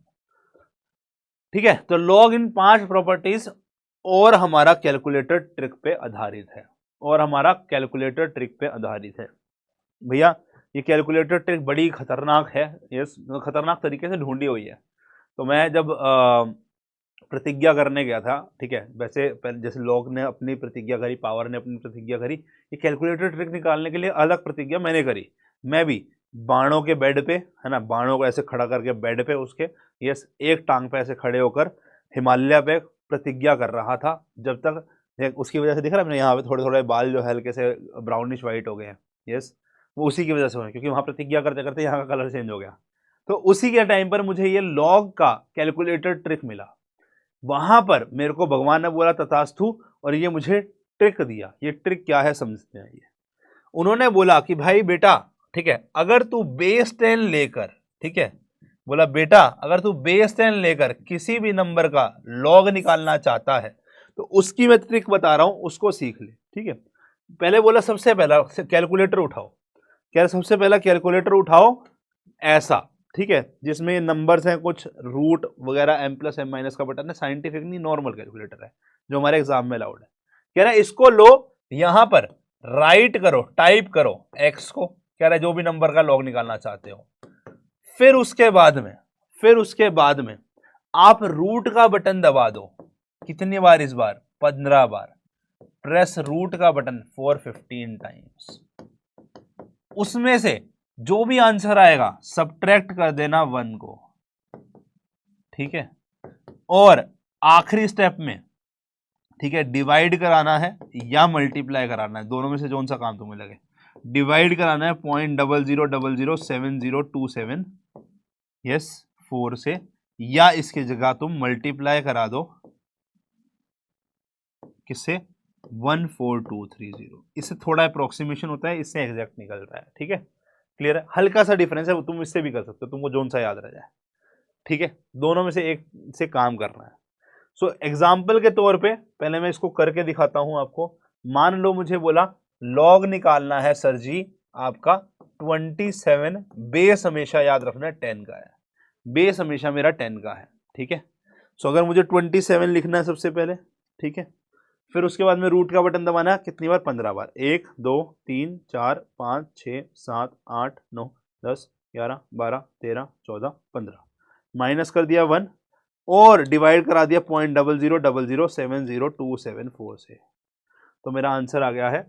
ठीक है, तो लॉग इन 5 प्रॉपर्टीज और हमारा कैलकुलेटर ट्रिक पे आधारित है, और हमारा कैलकुलेटर ट्रिक पे आधारित है। भैया ये कैलकुलेटर ट्रिक बड़ी खतरनाक है, ये खतरनाक तरीके से ढूंढी हुई है। तो मैं जब प्रतिज्ञा करने गया था, ठीक है, वैसे जैसे लोग ने अपनी प्रतिज्ञा करी, पावर ने अपनी प्रतिज्ञा करी, ये कैलकुलेटर ट्रिक निकालने के लिए अलग प्रतिज्ञा मैंने करी। मैं भी बाणों के बेड पे, है ना, बाणों को ऐसे खड़ा करके बेड पे उसके यस एक टांग पे ऐसे खड़े होकर हिमालय पे प्रतिज्ञा कर रहा था, जब तक उसकी वजह से दिख रहा है अपने यहाँ पे थोड़े थोड़े बाल जो हल्के से ब्राउनिश वाइट हो गए हैं, यस वो उसी की वजह से हुए, क्योंकि वहां प्रतिज्ञा करते करते यहाँ का कलर चेंज हो गया। तो उसी के टाइम पर मुझे ये लॉग का कैलकुलेटर ट्रिक मिला, वहां पर मेरे को भगवान ने बोला तथास्तु, और ये मुझे ट्रिक दिया। ये ट्रिक क्या है समझते हैं। ये उन्होंने बोला कि भाई बेटा, ठीक है, अगर तू बेस 10 लेकर, ठीक है, बोला बेटा अगर तू बेस 10 लेकर किसी भी नंबर का लॉग निकालना चाहता है तो उसकी मैं ट्रिक बता रहा हूं, उसको सीख ले। ठीक है, पहले बोला सबसे पहला कैलकुलेटर उठाओ, क्या सबसे पहला कैलकुलेटर उठाओ ऐसा, ठीक है, जिसमें नंबर्स हैं कुछ रूट वगैरह, m प्लस m माइनस का बटन है, साइंटिफिक नहीं नॉर्मल कैलकुलेटर है जो हमारे एग्जाम में अलाउड है। कह रहा है इसको लो, यहां पर राइट करो, टाइप करो x को, कह रहा है जो भी नंबर का लॉग निकालना चाहते हो। फिर उसके बाद में आप रूट का बटन दबा दो। कितनी बार इस बार? 15 बार। प्रेस रूट का बटन फॉर 15 टाइम्स। उसमें से जो भी आंसर आएगा सब्ट्रैक्ट कर देना 1 को। ठीक है, और आखिरी स्टेप में, ठीक है, डिवाइड कराना है या मल्टीप्लाई कराना है, दोनों में से कौन सा काम तुम्हें लगे। डिवाइड कराना है 0.00007027 यस 4 से, या इसकी जगह तुम मल्टीप्लाई करा दो किससे, 14230। इससे थोड़ा अप्रोक्सीमेशन होता है, इससे एग्जैक्ट निकल रहा है। ठीक है, क्लियर है, हल्का सा डिफरेंस है, तुम इससे भी कर सकते हो, तुमको जोन सा याद रह जाए। ठीक है, दोनों में से एक से काम करना है। सो एग्जाम्पल के तौर पे पहले मैं इसको करके दिखाता हूं आपको। मान लो मुझे बोला लॉग निकालना है सर जी आपका 27, बेस हमेशा याद रखना है 10 का है, बेस हमेशा मेरा 10 का है। ठीक है, सो अगर मुझे 27 लिखना है सबसे पहले, ठीक है, फिर उसके बाद में रूट का बटन दबाना है कितनी बार, 15 बार, 1 2 3 4 5 6 7 8 9 10 11 12 13 14 15, माइनस कर दिया 1 और डिवाइड करा दिया 0.00007027 से, तो मेरा आंसर आ गया है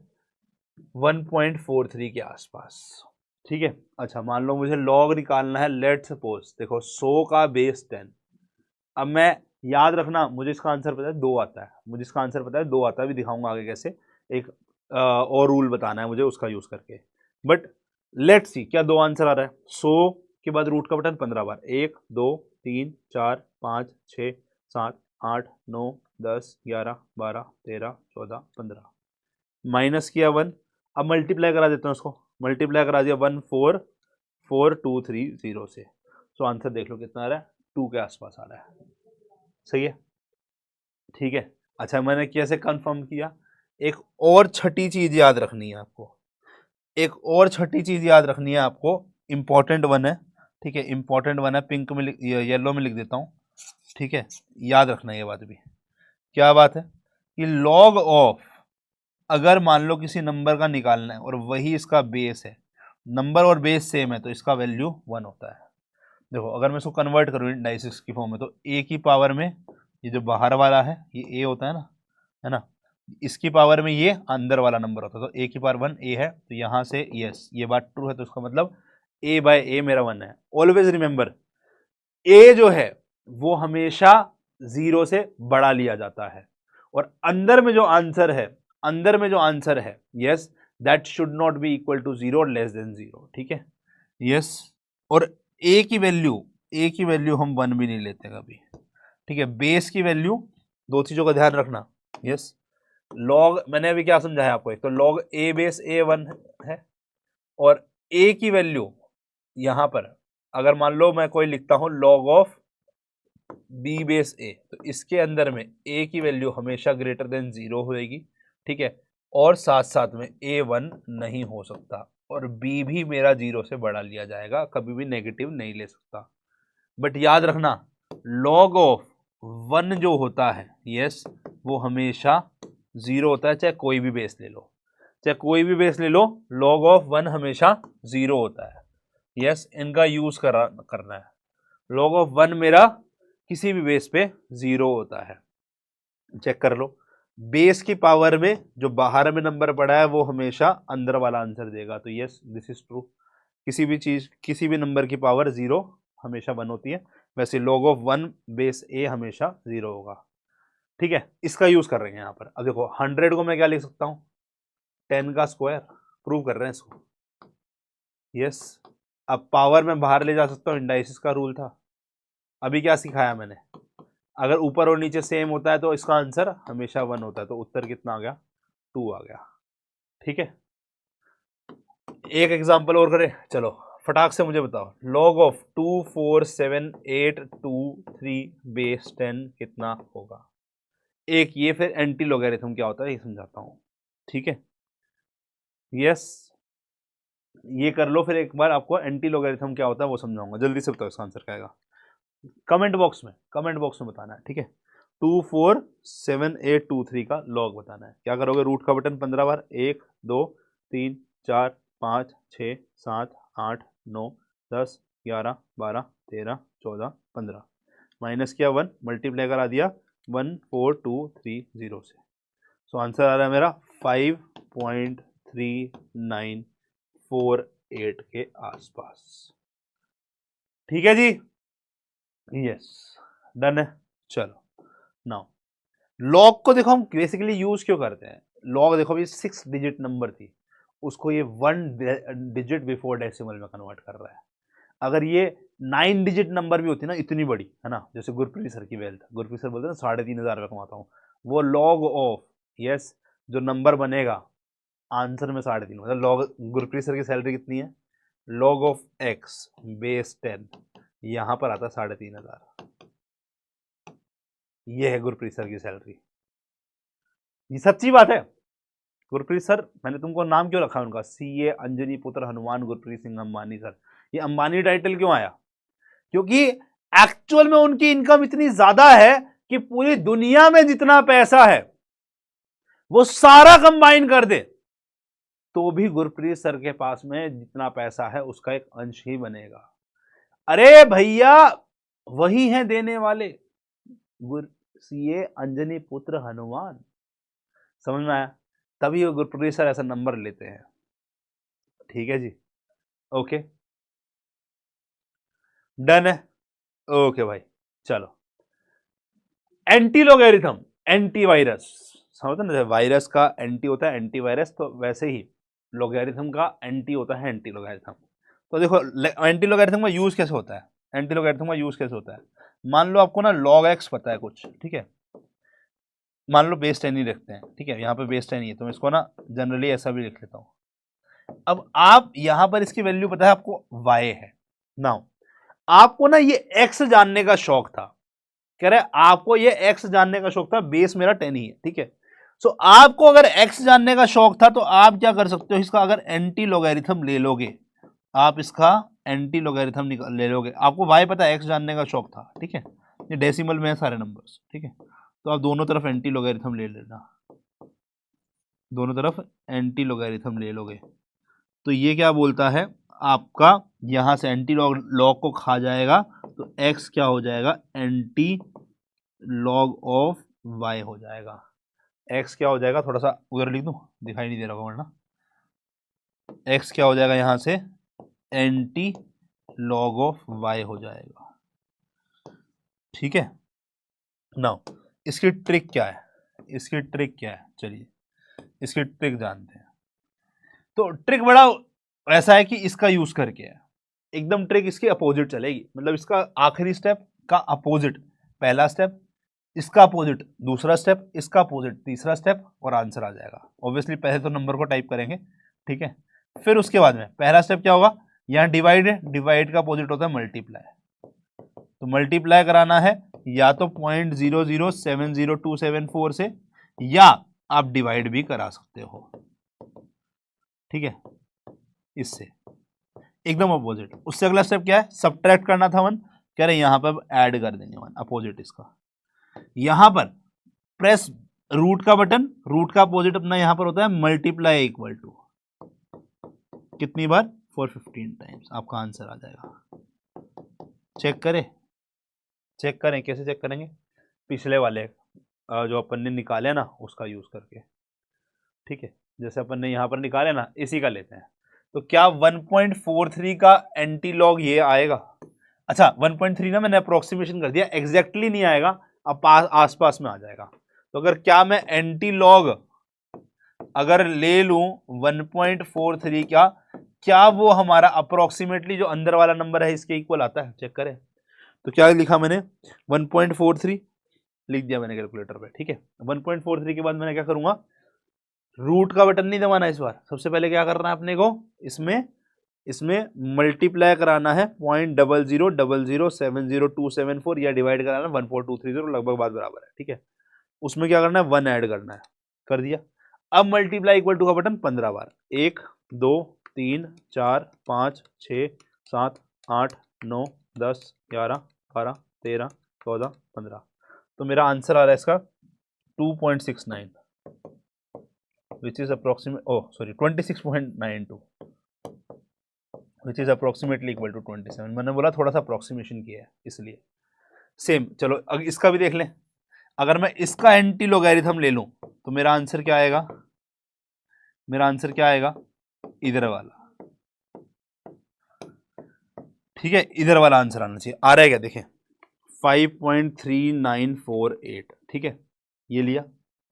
1.43 के आसपास। ठीक है, अच्छा मान लो मुझे लॉग निकालना है, लेट सपोज देखो 100 का बेस 10। अब मैं याद रखना, मुझे इसका आंसर पता है 2 आता है, मुझे इसका आंसर पता है 2 आता है, भी दिखाऊंगा आगे कैसे, एक और रूल बताना है मुझे उसका यूज करके। बट लेट्स सी क्या 2 आंसर आ रहा है। 100 के बाद रूट का बटन 15 बार, 1 2 3 4 5 6 7 8 9 10 11 12 13 14 15, माइनस किया 1, अब मल्टीप्लाई करा देता हूँ उसको, मल्टीप्लाई करा दिया 1444230 से। सो आंसर देख लो कितना आ रहा है, 2 के आसपास आ रहा है। सही है, ठीक है, अच्छा मैंने कैसे कंफर्म किया। एक और छठी चीज याद रखनी है आपको, एक और छठी चीज याद रखनी है आपको, इंपॉर्टेंट वन है। ठीक है, इंपॉर्टेंट वन है, पिंक में येलो में लिख देता हूं। ठीक है, याद रखना ये बात भी। क्या बात है कि लॉग ऑफ, अगर मान लो किसी नंबर का निकालना है और वही इसका बेस है, नंबर और बेस सेम है, तो इसका वैल्यू 1 होता है। देखो अगर मैं इसको कन्वर्ट करूँ इंडाइसिस की फॉर्म में, तो a की पावर में ये जो बाहर वाला है ये a होता है ना, इसकी पावर में ये अंदर वाला नंबर होता है, तो a की पावर 1 a है, तो यहाँ से यस ये बात ट्रू है, तो इसका मतलब a बाय a मेरा 1 है। ऑलवेज रिमेंबर a जो है वो हमेशा 0 से बड़ा लिया जाता है, और अंदर में जो आंसर है yes that should not be equal to 0 और लेस देन 0, ठीक है। यस और a की वैल्यू हम 1 भी नहीं लेते कभी, ठीक है। बेस की वैल्यू, दो चीजों का ध्यान रखना। यस लॉग, मैंने अभी क्या समझाया आपको, एक तो लॉग a बेस a 1 है, और a की वैल्यू यहां पर अगर मान लो मैं कोई लिखता हूं log of b base a, तो इसके अंदर में a की वैल्यू हमेशा ग्रेटर देन 0 होएगी, ठीक है। और साथ साथ में a 1 नहीं हो सकता, और b भी मेरा 0 से बड़ा लिया जाएगा, कभी भी नेगेटिव नहीं ले सकता। बट याद रखना लॉग ऑफ 1 जो होता है यस वो हमेशा 0 होता है, चाहे कोई भी बेस ले लो, लॉग ऑफ 1 हमेशा 0 होता है। यस इनका यूज करना है। लॉग ऑफ 1 मेरा किसी भी बेस पे 0 होता है, चेक कर लो। बेस की पावर में जो बाहर में नंबर पड़ा है वो हमेशा अंदर वाला आंसर देगा, तो यस दिस इज ट्रू। किसी भी नंबर की पावर 0 हमेशा 1 होती है, वैसे लॉग ऑफ 1 बेस a हमेशा 0 होगा, ठीक है। इसका यूज कर रहे हैं यहां पर। अब देखो 100 को मैं क्या लिख सकता हूं, 10 का स्क्वायर, प्रूव कर रहे हैं इसको। यस अब पावर में बाहर ले जा सकता हूं, इंडाइसिस का रूल था। अभी क्या सिखाया मैंने, अगर ऊपर और नीचे सेम होता है तो इसका आंसर हमेशा 1 होता है, तो उत्तर कितना आ गया, 2 आ गया, ठीक है। एक एग्जांपल और करें, चलो फटाक से मुझे बताओ लॉग ऑफ 2 4 7 8 2 3 बेस 10 कितना होगा। एक ये फिर एंटी लॉगरिथम क्या होता है ये समझाता हूं, ठीक है। यस ये कर लो, फिर एक बार आपको एंटी लॉगरिथम क्या होता है वो समझाऊंगा। जल्दी से बताओ इसका आंसर क्या आएगा, कमेंट बॉक्स में बताना है, ठीक है। 2 4 7 8 2 3 का लॉग बताना है। क्या करोगे, रूट का बटन 15 बार, 1 2 3 4 5 6 7 8 9 10 11 12 13 14 15, माइनस किया 1, मल्टीप्लाई करा दिया 1 4 2 3 0 से। सो आंसर आ रहा है मेरा 5.3948 के आसपास, ठीक है जी। यस डन है। चलो नाउ लॉग को देखो हम बेसिकली यूज क्यों करते हैं। लॉग देखो अभी 6 डिजिट नंबर थी, उसको ये 1 डिजिट बिफोर डेसिमल में कन्वर्ट कर रहा है। अगर ये 9 डिजिट नंबर भी होती ना इतनी बड़ी, है ना, जैसे गुरप्रीत सर की वेल्थ, गुरप्रीत सर बोलते हैं 3,500 रुपये कमाता हूँ, वो लॉग ऑफ यस जो नंबर बनेगा आंसर में 3.5 मतलब लॉग, गुरप्रीत सर की सैलरी कितनी है, लॉग ऑफ एक्स बेस 10, यहां पर आता है 3,500। ये है गुरप्रीत सर की सैलरी, ये सच्ची बात है। गुरप्रीत सर, मैंने तुमको नाम क्यों रखा उनका, सीए अंजनी पुत्र हनुमान गुरप्रीत सिंह अंबानी सर। ये अंबानी टाइटल क्यों आया, क्योंकि एक्चुअल में उनकी इनकम इतनी ज्यादा है कि पूरी दुनिया में जितना पैसा है वो सारा कंबाइन कर दे तो भी गुरप्रीत सर के पास में जितना पैसा है उसका एक अंश ही बनेगा। अरे भैया वही हैं देने वाले, सीए अंजनी पुत्र हनुमान, समझ में आया, तभी वो गुरप्रीत सर ऐसा नंबर लेते हैं, ठीक है जी। ओके डन है, ओके भाई। चलो एंटी लॉगरिथम, एंटी वायरस, समझते ना, वायरस का एंटी होता है एंटी वायरस, तो वैसे ही लॉगरिथम का एंटी होता है एंटी लॉगरिथम। तो देखो एंटी लॉगरिथम का यूज कैसे होता है, एंटी लॉगरिथम का यूज कैसे होता है, मान लो आपको ना log x पता है कुछ, ठीक है, मान लो बेस 10 ही रखते हैं, ठीक है, यहाँ पे बेस 10 ही है, तो मैं इसको ना जनरली ऐसा भी लिख लेता हूँ। अब आप यहाँ पर इसकी वैल्यू पता है आपको y है, नाउ आपको ना ये x जानने का शौक था, कह रहे आपको ये x जानने का शौक था, बेस मेरा 10 ही है, ठीक है। सो आपको अगर x जानने का शौक था तो आप क्या कर सकते हो, इसका अगर एंटी लॉगरिथम ले लोगे, आप इसका एंटी लॉगरिथम ले लोगे, आपको y पता है, x जानने का शौक था, ठीक है, ये डेसिमल में है सारे नंबर्स, ठीक है, तो आप दोनों तरफ एंटी लॉगरिथम ले लेना, दोनों तरफ एंटी लॉगरिथम ले लोगे, तो ये क्या बोलता है आपका, यहां से एंटी लॉग को खा जाएगा तो x क्या हो जाएगा, एंटी लॉग ऑफ y हो जाएगा। x क्या हो जाएगा, थोड़ा सा उधर लिख दूं, दिखाई नहीं दे रहा होगा वरना, x क्या हो जाएगा, यहां से एंटी लॉग ऑफ y हो जाएगा। ठीक है, नाउ इसकी ट्रिक क्या है, इसकी ट्रिक क्या है, चलिए इसकी ट्रिक जानते हैं। तो ट्रिक बड़ा ऐसा है कि इसका यूज करके है, एकदम ट्रिक इसकी अपोजिट चलेगी, मतलब इसका आखिरी स्टेप का अपोजिट पहला स्टेप, इसका अपोजिट दूसरा स्टेप, इसका अपोजिट तीसरा स्टेप और आंसर आ जाएगा। ऑब्वियसली पहले तो नंबर को टाइप करेंगे, ठीक है, फिर उसके बाद में पहला स्टेप क्या होगा, यहाँ डिवाइड है, डिवाइड का अपोजिट होता है मल्टीप्लाई, तो मल्टीप्लाई कराना है या तो 0.0070274 से, या आप डिवाइड भी करा सकते हो, ठीक है, इससे एकदम अपोजिट। उससे अगला स्टेप क्या है, सब्ट्रैक्ट करना था 1, कह रहे यहां पर ऐड कर देंगे 1 अपोजिट इसका। यहां पर प्रेस रूट का बटन, रूट का अपोजिट अपना यहां पर होता है मल्टीप्लाई इक्वल टू कितनी बार, 415 टाइम्स, आपका आंसर आ जाएगा। चेक करें, चेक करें, कैसे चेक करेंगे, पिछले वाले जो अपन ने निकाले ना उसका यूज करके, ठीक है, जैसे अपन ने यहां पर निकाले ना इसी का लेते हैं। तो क्या 1.43 का एंटी लॉग ये आएगा, अच्छा 1.3 ना मैंने अप्रोक्सीमेशन कर दिया, एग्जैक्टली नहीं आएगा, अब आसपास में आ जाएगा। तो अगर क्या मैं एंटी लॉग अगर ले लूं 1.43 का, क्या वो हमारा अप्रोक्सीमेटली जो अंदर वाला नंबर है इसके इक्वल आता है, चेक करें। तो क्या लिखा मैंने 1.43 लिख दिया मैंने कैलकुलेटर पे, ठीक है। 1.43 के बाद मैंने क्या करूंगा, रूट का बटन नहीं दबाना इस बार, सबसे पहले क्या करना है अपने को, इसमें मल्टीप्लाई कराना है 0.000070274 या डिवाइड कराना है 14230, लगभग बात बराबर है, ठीक है। उसमें क्या करना है 1 ऐड करना है, कर दिया। अब मल्टीप्लाई इक्वल टू का बटन 15 बार, 1 2 3 4 5 6 7 8 9 10 11 12 13 14 15, तो मेरा आंसर आ रहा है इसका 2.69 which is approximate, oh sorry 26.92 which is approximately equal to 27। मैंने बोला थोड़ा सा अप्रोक्सीमेशन किया है इसलिए। सेम चलो अब इसका भी देख लें, अगर मैं इसका एंटी लॉगरिथम ले लूं तो मेरा आंसर क्या आएगा, मेरा आंसर क्या आएगा, इधर वाला, ठीक है, इधर वाला आंसर आना चाहिए। आ रहा है क्या, देखें 5.3948, ठीक है, ये लिया।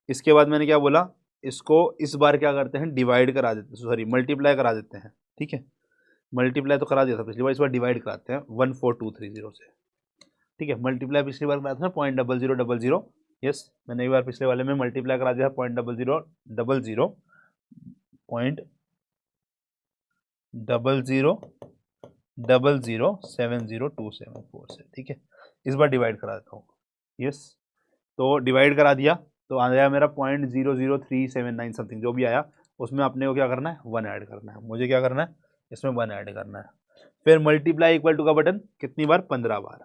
इसके बाद मैंने क्या बोला, इसको इस बार क्या करते हैं, डिवाइड करा देते हैं, सॉरी मल्टीप्लाई करा देते हैं, ठीक है, मल्टीप्लाई तो करा दिया था पिछली बार, इस बार डिवाइड कराते हैं 14230 से, ठीक है। मल्टीप्लाई पिछली बार कराते हैं 0.0000, यस मैंने एक बार पिछले वाले में मल्टीप्लाई करा दिया 0.0000702704 से, ठीक है। इस बार डिवाइड करा देता हूँ, यस, तो डिवाइड करा दिया तो आ गया मेरा 0.00379 समथिंग, जो भी आया उसमें अपने को क्या करना है 1 ऐड करना है, मुझे क्या करना है इसमें 1 ऐड करना है। फिर मल्टीप्लाई इक्वल टू का बटन कितनी बार, 15 बार,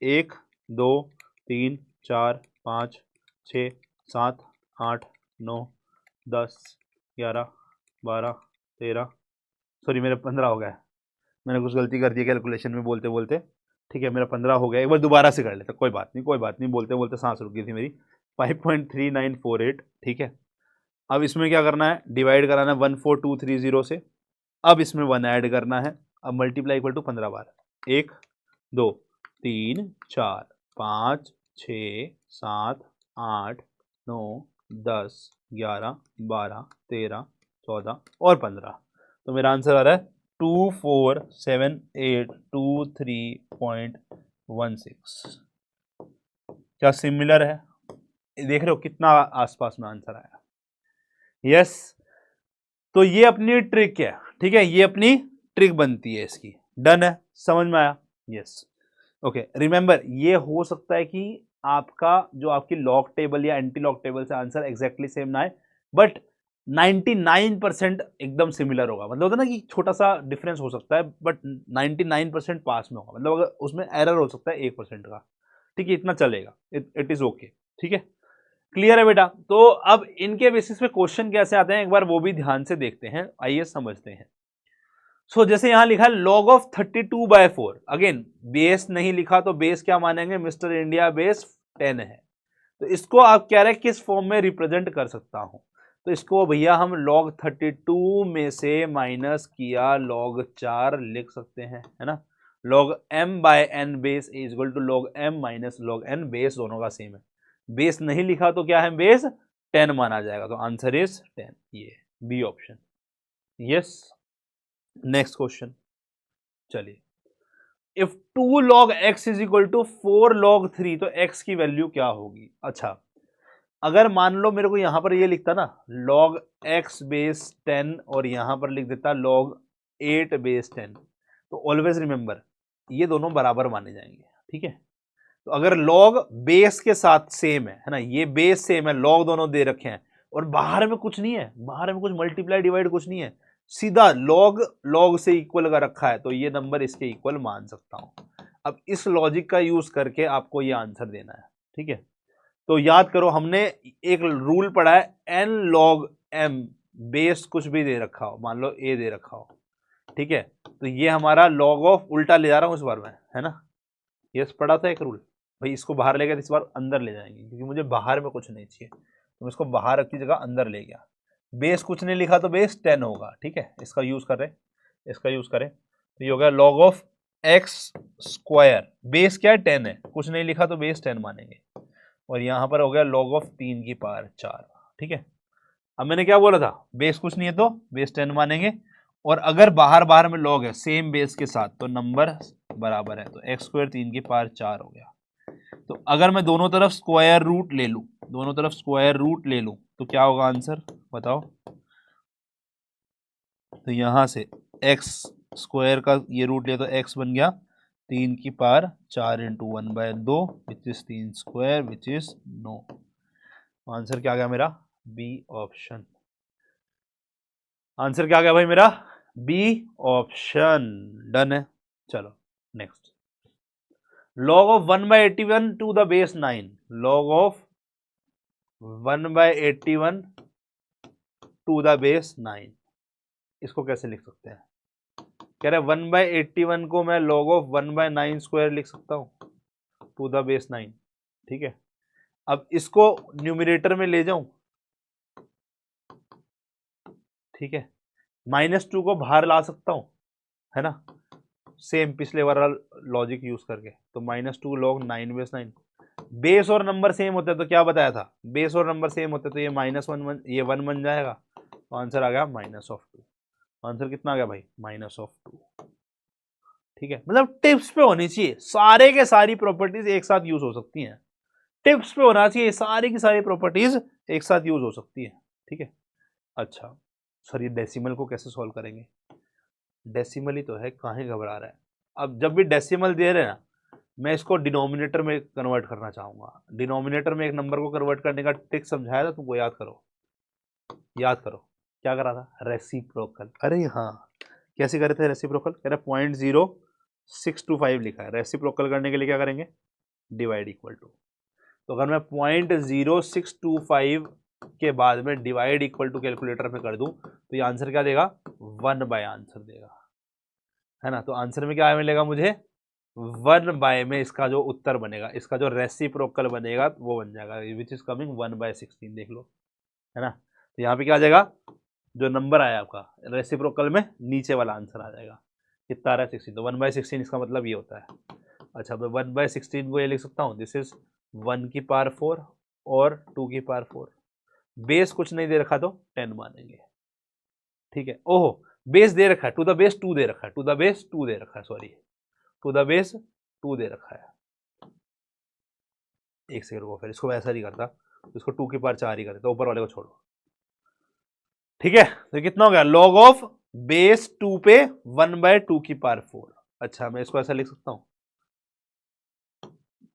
1 2 3 4 5 6 7 8 9 10 11 12 13, सॉरी मेरे 15 हो गया, मैंने कुछ गलती कर दी कैलकुलेशन में बोलते बोलते, ठीक है, मेरा 15 हो गया। एक बार दोबारा से कर लेता, कोई बात नहीं कोई बात नहीं, बोलते बोलते सांस रुक गई थी मेरी। 5.3948, ठीक है। अब इसमें क्या करना है, डिवाइड कराना है 14230 से, अब इसमें 1 ऐड करना है, अब मल्टीप्लाई इक्वल टू 15 बार, 1 2 3 4 5 6 7 8 9 10 11 12 13 14 और 15, तो मेरा आंसर आ रहा है 247823.16। क्या सिमिलर है, देख रहे हो कितना आसपास में आंसर आया, यस। तो ये अपनी ट्रिक है, ठीक है, ये अपनी ट्रिक बनती है इसकी, डन है, समझ में आया, यस ओके। रिमेंबर ये हो सकता है कि आपका जो आपकी लॉग टेबल या एंटी लॉग टेबल से आंसर एग्जैक्टली सेम ना आए, बट 99% एकदम सिमिलर होगा, मतलब होता है ना कि छोटा सा डिफरेंस हो सकता है बट 99% पास में होगा, मतलब अगर उसमें एरर हो सकता है 1% का, ठीक है, इतना चलेगा, इट इज ओके, ठीक है, क्लियर है बेटा। तो अब इनके बेसिस पे क्वेश्चन कैसे आते हैं एक बार वो भी ध्यान से देखते हैं, आइए समझते हैं। सो जैसे यहां लिखा है log of 32/4, अगेन बेस नहीं लिखा तो बेस क्या मानेंगे, मिस्टर इंडिया बेस 10 है, तो इसको आप कह रहे हैं किस फॉर्म में रिप्रेजेंट कर सकता हूं, तो इसको भैया हम log 32 में से माइनस किया log 4 लिख सकते हैं, है ना। log m by n base is equal to log m minus log n, base दोनों का सेम है। बेस नहीं लिखा तो क्या है, बेस 10 माना जाएगा, तो आंसर इज 10, ये b option. Yes, next question चलिए। If 2 log x is equal to 4 log 3, तो x की वैल्यू क्या होगी। अच्छा, अगर मान लो मेरे को यहां पर ये लिखता ना log x बेस 10 और यहां पर लिख देता log 8 बेस 10, तो ऑलवेज रिमेंबर ये दोनों बराबर माने जाएंगे, ठीक है। तो अगर log बेस के साथ सेम है ना, ये बेस सेम है, log दोनों दे रखे हैं और बाहर में कुछ नहीं है, बाहर में कुछ मल्टीप्लाई डिवाइड कुछ नहीं है, सीधा log से इक्वल का रखा है, तो ये नंबर इसके इक्वल मान सकता हूं। अब इस लॉजिक का यूज करके आपको ये आंसर देना है, ठीक है। तो याद करो, हमने एक रूल पढ़ा है, n log m बेस कुछ भी दे रखा हो, मान लो a दे रखा हो, ठीक है, तो ये हमारा log ऑफ, उल्टा ले जा रहा हूं इस बार मैं, है ना। ये पढ़ा था एक रूल, भाई इसको बाहर ले गया, इस बार अंदर ले जाएंगे, क्योंकि मुझे बाहर में कुछ नहीं चाहिए, तो मैं इसको बाहर रखी जगह अंदर ले गया। बेस कुछ नहीं लिखा तो बेस 10 होगा, ठीक है, इसका यूज करें, इसका यूज करें, तो ये हो गया log of x square, base क्या है 10 है, कुछ नहीं लिखा तो बेस 10 मानेंगे, और यहां पर हो गया log ऑफ 3 की पावर 4, ठीक है। अब मैंने क्या बोला था, बेस कुछ नहीं है तो बेस 10 मानेंगे, और अगर बाहर बाहर में log है सेम बेस के साथ तो नंबर बराबर है, तो x स्क्वायर 3 की पावर 4 हो गया। तो अगर मैं दोनों तरफ स्क्वायर रूट ले लूं, दोनों तरफ स्क्वायर रूट ले लूं, तो क्या होगा आंसर बताओ। तो यहां से x स्क्वायर का ये रूट लिया तो x बन गया 3 की power 4 into 1/2 which is 3 square which is 9। Answer क्या आ गया मेरा, बी ऑप्शन। आंसर क्या आ गया भाई मेरा, बी ऑप्शन। डन है। चलो next, log of 1/81 to the base 9, log of 1/81 to the base 9, इसको कैसे लिख सकते हैं। कह रहे 1/81 को मैं log ऑफ 1/9 स्क्वायर लिख सकता हूं टू द बेस 9, ठीक है। अब इसको न्यूमरेटर में ले जाऊं, ठीक है, -2 को बाहर ला सकता हूं, है ना, सेम पिछले वाला लॉजिक यूज करके, तो -2 log 9 बेस 9, बेस और नंबर सेम होता है तो क्या बताया था, बेस और नंबर सेम होते तो ये -1 ये 1 बन जाएगा, तो आंसर आ गया -2। आंसर कितना आ गया भाई, -2, ठीक है। मतलब टिप्स पे होनी चाहिए, सारे के सारी प्रॉपर्टीज एक साथ यूज हो सकती हैं, टिप्स पे होना चाहिए, सारी की सारी प्रॉपर्टीज एक साथ यूज हो सकती है, ठीक है। अच्छा सर, ये डेसिमल को कैसे सॉल्व करेंगे, डेसिमल ही तो है, काहे घबरा रहा है। अब जब भी डेसिमल दे रहे हैं ना, मैं इसको डिनोमिनेटर में कन्वर्ट करना चाहूंगा, डिनोमिनेटर में एक नंबर को कन्वर्ट करने का ट्रिक समझाया था तुमको, याद करो, याद करो क्या करा था, रेसिप्रोकल। अरे हाँ, कैसे करे थे रेसिप्रोकल, कह रहे 0.0625 लिखा है, रेसिप्रोकल करने के लिए क्या करेंगे, डिवाइड इक्वल टू, तो अगर मैं 0.0625 के बाद में डिवाइड इक्वल टू कैलकुलेटर पे कर दूं तो ये आंसर क्या देगा, 1 बाय आंसर देगा, है ना। तो आंसर में क्या मिलेगा मुझे, 1 बाय में इसका जो उत्तर बनेगा, इसका जो रेसिप्रोकल बनेगा वो बन जाएगा विच इज कमिंग 1/16, देख लो, है ना। तो यहाँ पे क्या आ जाएगा, जो नंबर आया आपका रेसिप्रोकल में नीचे वाला आंसर आ जाएगा, कितना आ रहा है 16, तो 1/16 इसका मतलब ये होता है। अच्छा, मैं 1/16 को ये लिख सकता हूँ, दिस इज 1 की पावर 4 और 2 की पावर 4, बेस कुछ नहीं दे रखा तो 10 मानेंगे, ठीक है। ओहो, बेस दे रखा है, टू द बेस 2 दे रखा है, टू द बेस 2 दे रखा है, सॉरी, टू द बेस 2 दे रखा है। एक सेकंड को, फिर इसको ऐसा नहीं करता, इसको 2 की पावर 4 ही करता, ऊपर वाले को छोड़ो, ठीक है। तो कितना हो गया, log ऑफ बेस 2 पे 1/2 की पावर 4। अच्छा, मैं इसको ऐसा लिख सकता हूं,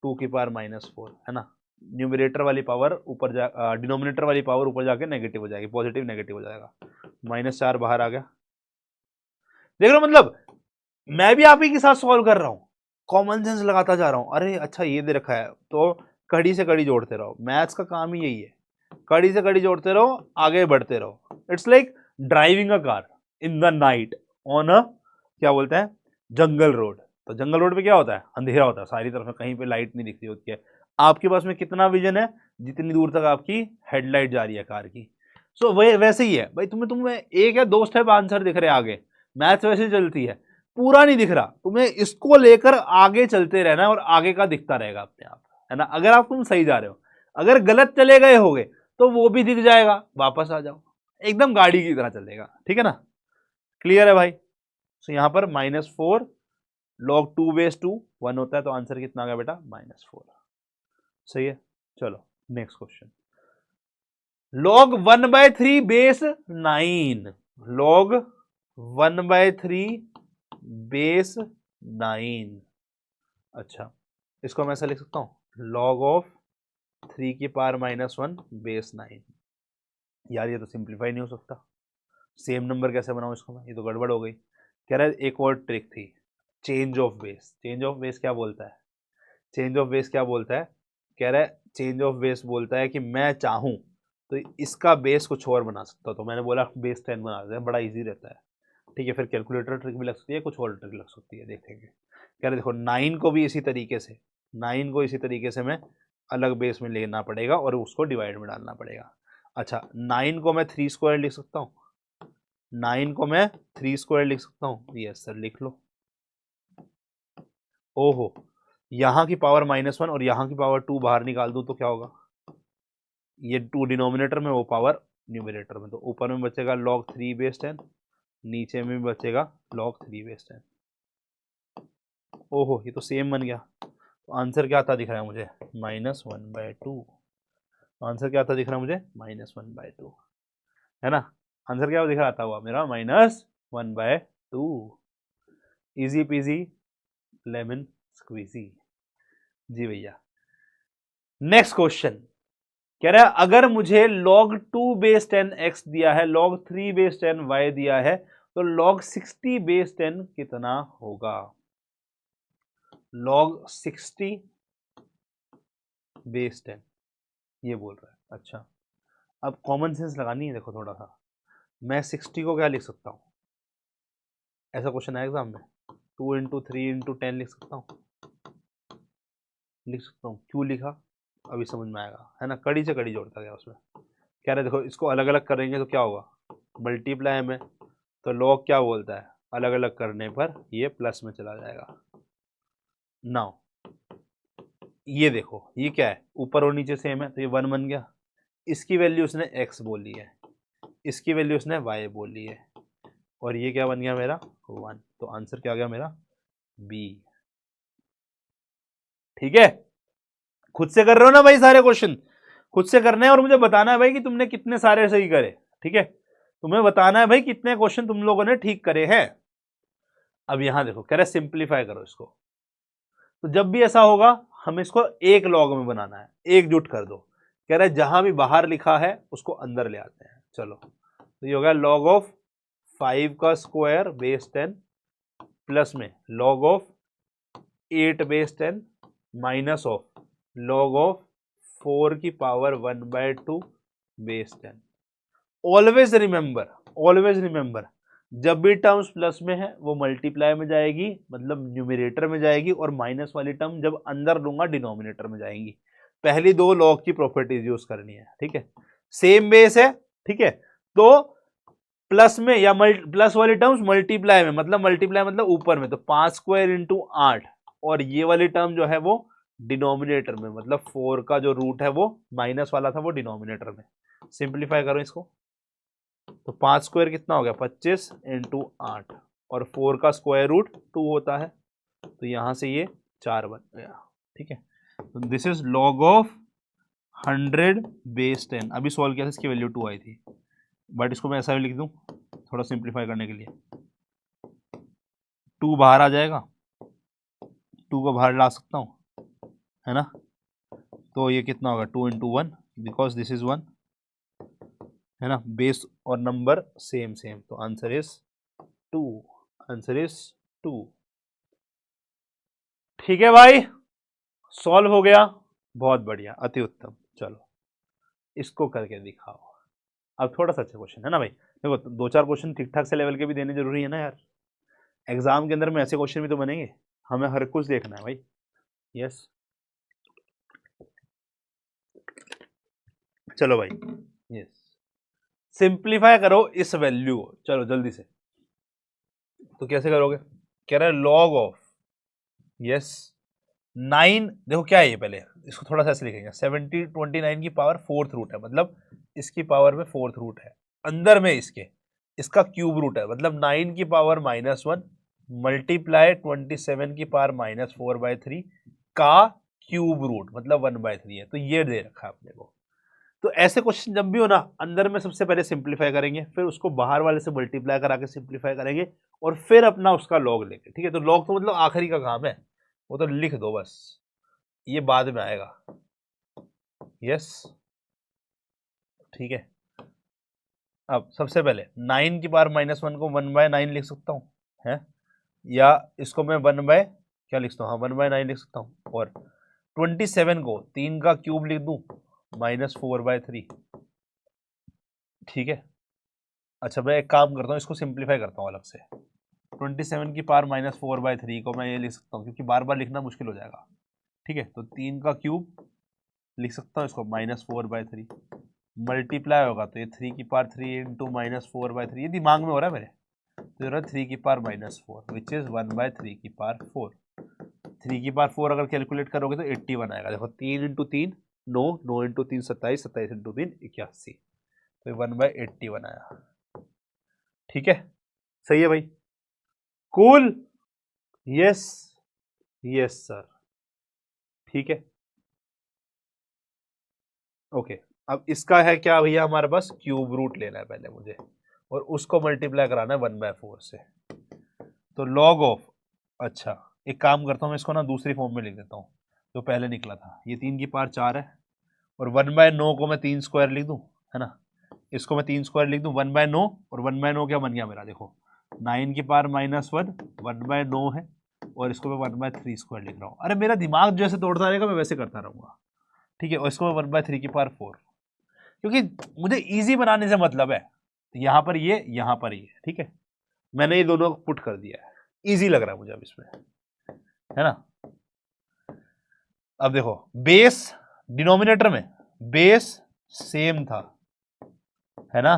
2 की पावर -4, है ना, न्यूमरेटर वाली पावर ऊपर जा, डिनोमिनेटर वाली पावर ऊपर जाके नेगेटिव हो जाएगी, पॉजिटिव नेगेटिव हो जाएगा, -4 बाहर आ गया। देख लो, मतलब मैं भी आप ही के साथ सॉल्व कर रहा हूं, कॉमन सेंस लगाता जा रहा हूं। अरे अच्छा, ये दे रखा है तो कड़ी से कड़ी जोड़ते रहो, मैथ्स का काम ही यही है, कड़ी से कड़ी जोड़ते रहो, आगे बढ़ते रहो। It's like driving a car in the night on a, क्या बोलते हैं, जंगल रोड। तो जंगल रोड पे क्या होता है, अंधेरा होता है, सारी तरफ में कहीं पे लाइट नहीं दिख रही होती है। आपके पास में कितना विजन है, जितनी दूर तक आपकी हेडलाइट जा रही है कार की। सो वैसे ही है भाई, तुम्हें एक या दो स्टेप आंसर दिख रहे आगे, मैथ्स वैसे चलती है, पूरा नहीं दिख रहा, तुम्हें इसको लेकर आगे चलते रहना है और आगे का दिखता रहेगा अपने आप, है ना। अगर आप तुम सही जा रहे हो, अगर गलत चले गए होगे तो वो भी दिख जाएगा, वापस आ जाओ, एकदम गाड़ी की तरह चलेगा, ठीक है ना। क्लियर है भाई। सो यहां पर -4 log 2 बेस 2 1 होता है, तो आंसर कितना आ गया बेटा -4। सही है। चलो next question, log 1/3 base 9, log 1/3 base 9। अच्छा, इसको मैं ऐसा लिख सकता हूं, log ऑफ 3 की पावर -1 बेस 9। यार ये तो सिंप्लीफाई नहीं हो सकता, सेम नंबर कैसे बनाऊं इसको मैं, ये तो गड़बड़ हो गई। कह रहा है एक और ट्रिक थी, change of base. Change of base क्या बोलता है, चेंज ऑफ बेस क्या बोलता है, कह रहा है चेंज ऑफ बेस बोलता है कि मैं चाहूं तो इसका बेस कुछ और बना सकता हूं, तो मैंने बोला बेस 10 बना देते हैं, बड़ा इजी रहता है, ठीक है। फिर कैलकुलेटर ट्रिक भी लग सकती है, कुछ और ट्रिक लग सकती है, देखेंगे। कह रहे देखो 9 को भी इसी तरीके से, 9 को इसी तरीके से मैं अलग बेस में लेना पड़ेगा और उसको डिवाइड में डालना पड़ेगा। अच्छा, 9 को मैं 3 स्क्वायर लिख सकता हूँ, 9 को मैं 3 स्क्वायर लिख सकता हूँ, यस सर लिख लो। ओहो, यहां की पावर -1 और यहां की पावर 2 बाहर निकाल दूं तो क्या होगा, ये 2 डिनोमिनेटर में, वो पावर न्यूमिनेटर में, तो ऊपर में बचेगा log 3 बेस 10, नीचे में भी बचेगा log 3 बेस 10। ओहो, ये तो सेम बन गया, तो आंसर क्या आता दिख रहा है मुझे -1/2। आंसर क्या आता दिख रहा है मुझे -1/2, है ना। आंसर क्या दिख रहा था हुआ मेरा -1/2। Easy peasy lemon squeezy. जी भैया। नेक्स्ट क्वेश्चन कह रहा है अगर मुझे log 2 बेस 10 x दिया है, log 3 बेस 10 y दिया है, तो log 60 बेस 10 कितना होगा। log 60 बेस 10 ये बोल रहा है। अच्छा, अब कॉमन सेंस लगानी है, देखो थोड़ा सा, मैं 60 को क्या लिख सकता हूँ, ऐसा क्वेश्चन है एग्जाम में, 2 × 3 × 10 लिख सकता हूँ, लिख सकता हूँ। क्यों लिखा अभी समझ में आएगा, है ना, कड़ी से कड़ी जोड़ता गया उसमें। कह रहे देखो इसको अलग अलग करेंगे तो क्या होगा, मल्टीप्लाई में, तो लॉग क्या बोलता है, अलग अलग करने पर ये प्लस में चला जाएगा। नाउ ये देखो ये क्या है, ऊपर और नीचे सेम है, तो ये 1 बन गया, इसकी वैल्यू उसने x बोली है, इसकी वैल्यू उसने y बोली है, और ये क्या बन गया मेरा 1, तो आंसर क्या आ गया मेरा B। ठीक है, खुद से कर रहे हो ना भाई, सारे क्वेश्चन खुद से करने हैं और मुझे बताना है भाई कि तुमने कितने सारे सही करे, ठीक है, तुम्हें बताना है भाई कितने क्वेश्चन तुम लोगों ने ठीक करे हैं। अब यहां देखो कह रहे सिंप्लीफाई करो इसको, तो जब भी ऐसा होगा हमें इसको एक लॉग में बनाना है, एकजुट कर दो। कह रहे जहां भी बाहर लिखा है उसको अंदर ले आते हैं। चलो, तो ये हो गया log ऑफ 5 का स्क्वायर बेस 10 प्लस में log of 8 base 10 minus of log of 4 की पावर 1/2 बेस 10। ऑलवेज रिमेंबर जब भी टर्म्स प्लस में है वो मल्टीप्लाई में जाएगी, मतलब न्यूमरेटर में जाएगी, और माइनस वाली टर्म जब अंदर लूंगा डिनोमिनेटर में जाएंगी। पहली दो लॉग की प्रॉपर्टीज यूज करनी है, ठीक है। सेम बेस है, ठीक है, तो प्लस में या प्लस वाली टर्म्स मल्टीप्लाई में, मतलब ऊपर में, तो 5 स्क्वायर इंटू 8, और ये वाली टर्म जो है वो डिनोमिनेटर में, मतलब 4 का जो रूट है वो माइनस वाला था वो डिनोमिनेटर में। सिंप्लीफाई करो इसको, तो 5 स्क्वायर कितना हो गया 25 इंटू 8, और 4 का स्क्वायर रूट 2 होता है, तो यहां से ये 4 बन गया, ठीक है। तो this is log of 100 base 10। अभी सॉल्व किया था, इसकी वैल्यू 2 आई थी, बट इसको मैं ऐसा भी लिख दूं थोड़ा सिंप्लीफाई करने के लिए, 2 बाहर आ जाएगा, 2 को बाहर ला सकता हूं, है ना, तो ये कितना होगा 2 × 1, बिकॉज दिस इज 1, है ना, बेस और नंबर सेम, तो आंसर इज 2, आंसर इज 2। ठीक है भाई, सॉल्व हो गया, बहुत बढ़िया, अति उत्तम। चलो इसको करके दिखाओ। अब थोड़ा सा अच्छा क्वेश्चन है ना भाई, देखो 2-4 क्वेश्चन ठीक ठाक से लेवल के भी देने जरूरी है ना यार, एग्जाम के अंदर में ऐसे क्वेश्चन भी तो बनेंगे, हमें हर कुछ देखना है भाई। यस, चलो भाई, यस, सिंप्लीफाई करो इस वैल्यू को, चलो जल्दी से। तो कैसे करोगे, कह रहा है लॉग ऑफ, यस 9, देखो क्या है ये, पहले इसको थोड़ा सा ऐसे लिखेंगे, 29 की पावर 4th रूट है, मतलब इसकी पावर में 4th रूट है, अंदर में इसका क्यूब रूट है, मतलब 9 की पावर -1 मल्टीप्लाई 27 की पावर -4/3 का क्यूब रूट, मतलब 1/3 है। तो ये दे रखा है अपने को। तो ऐसे क्वेश्चन जब भी हो ना, अंदर में सबसे पहले सिंप्लीफाई करेंगे, फिर उसको बाहर वाले से मल्टीप्लाई करा के सिंप्लीफाई करेंगे, और फिर अपना उसका लॉग लेंगे, ठीक है। तो लॉग तो मतलब आखिरी का काम है, वो तो लिख दो बस, ये बाद में आएगा, यस ठीक है। अब सबसे पहले 9 की पावर -1 को 1/9 लिख सकता हूँ, है, या इसको मैं 1 बाय क्या लिख सकता हूँ, हाँ 1/9 लिख सकता हूँ, और 27 को 3 का क्यूब लिख दूं -4/3, ठीक है। अच्छा मैं एक काम करता हूँ, इसको सिंप्लीफाई करता हूँ अलग से। 27 की पावर -4/3 को मैं ये लिख सकता हूँ, क्योंकि बार बार लिखना मुश्किल हो जाएगा, ठीक है। तो 3 का क्यूब लिख सकता हूँ इसको -4/3, मल्टीप्लाई होगा तो ये 3 की पावर 3 इंटू -4/3, ये दिमाग में हो रहा है मेरे, तो 3 की पावर -4 विच इज 1/3 की पावर 4। 3 की पावर 4 अगर कैलकुलेट करोगे तो 81 आएगा। देखो 3 इंटू 3 9, 9 इंटू 3 27, 27 इंटू 3 81, तो 1/81 आया, ठीक है। सही है भाई, कूल, यस यस सर, ठीक है ओके। अब इसका है क्या भैया, हमारे पास क्यूब रूट लेना है पहले मुझे, और उसको मल्टीप्लाई कराना है 1/4 से। तो लॉग ऑफ, अच्छा एक काम करता हूँ, मैं इसको ना दूसरी फॉर्म में लिख देता हूँ जो पहले निकला था। ये 3 की पावर 4 है, और 1/9 को मैं 3 स्क्वायर लिख दूँ, है ना, इसको मैं 3 स्क्वायर लिख दूँ 1/9, और 1/9 क्या बन गया मेरा, देखो 9 की पावर -1 1/9 है, और इसको मैं 1/3 स्क्वायर लिख रहा हूँ। अरे मेरा दिमाग जैसे तोड़ता रहेगा मैं वैसे करता रहूंगा, ठीक है। और इसको मैं 1/3 की पावर 4, क्योंकि मुझे इजी बनाने से मतलब है। तो यहाँ पर ये, यहाँ पर ये, ठीक है, मैंने ये दोनों पुट कर दिया है, इजी लग रहा है मुझे अब इसमें, है ना। अब देखो बेस, डिनोमिनेटर में बेस सेम था, है ना,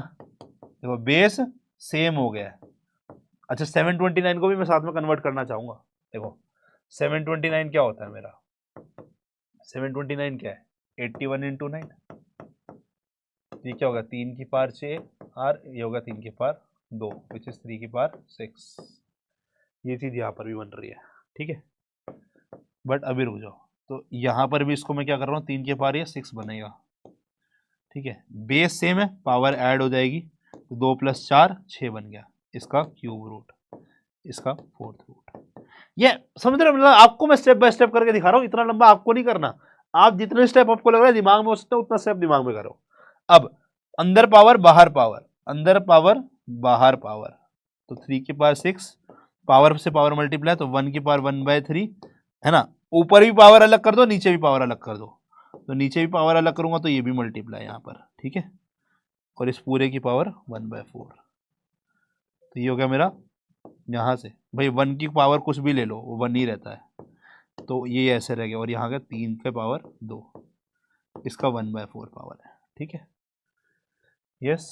देखो बेस सेम हो गया है। अच्छा 729 को भी मैं साथ में कन्वर्ट करना चाहूंगा। देखो 729 क्या होता है मेरा, 729 क्या है, 81 इंटू 9, ये क्या होगा 3 की पावर 6 और ये होगा 3 की पावर 2 विच इज 3 की पावर 6। ये चीज यहाँ पर भी बन रही है, ठीक है। बट अभी रुक जाओ, तो यहाँ पर भी इसको मैं क्या कर रहा हूँ, 3 के पावर ये 6 बनेगा, ठीक है। बेस सेम है, पावर ऐड हो जाएगी, तो 2 + 4 6 बन गया, इसका क्यूब रूट, इसका 4th रूट। ये समझ रहे, मतलब आपको मैं स्टेप बाय स्टेप करके दिखा रहा हूँ, इतना लंबा आपको नहीं करना। आप जितने स्टेप आपको लग रहा है दिमाग में हो सकते हैं उतना स्टेप दिमाग में करो। अब अंदर पावर बाहर पावर, अंदर पावर बाहर पावर, तो 3 की पावर 6, पावर से पावर मल्टीप्लाई, तो 1 की पावर 1/3, है ना। ऊपर भी पावर अलग कर दो, नीचे भी पावर अलग कर दो, तो नीचे भी पावर अलग करूंगा तो ये भी मल्टीप्लाई यहाँ पर, ठीक है। और इस पूरे की पावर 1/4, तो ये हो गया मेरा, यहाँ से भाई 1 की पावर कुछ भी ले लो वो 1 ही रहता है, तो ये ऐसे रह गया, और यहाँ का 3 के पावर 2, इसका 1/4 पावर है, ठीक है। यस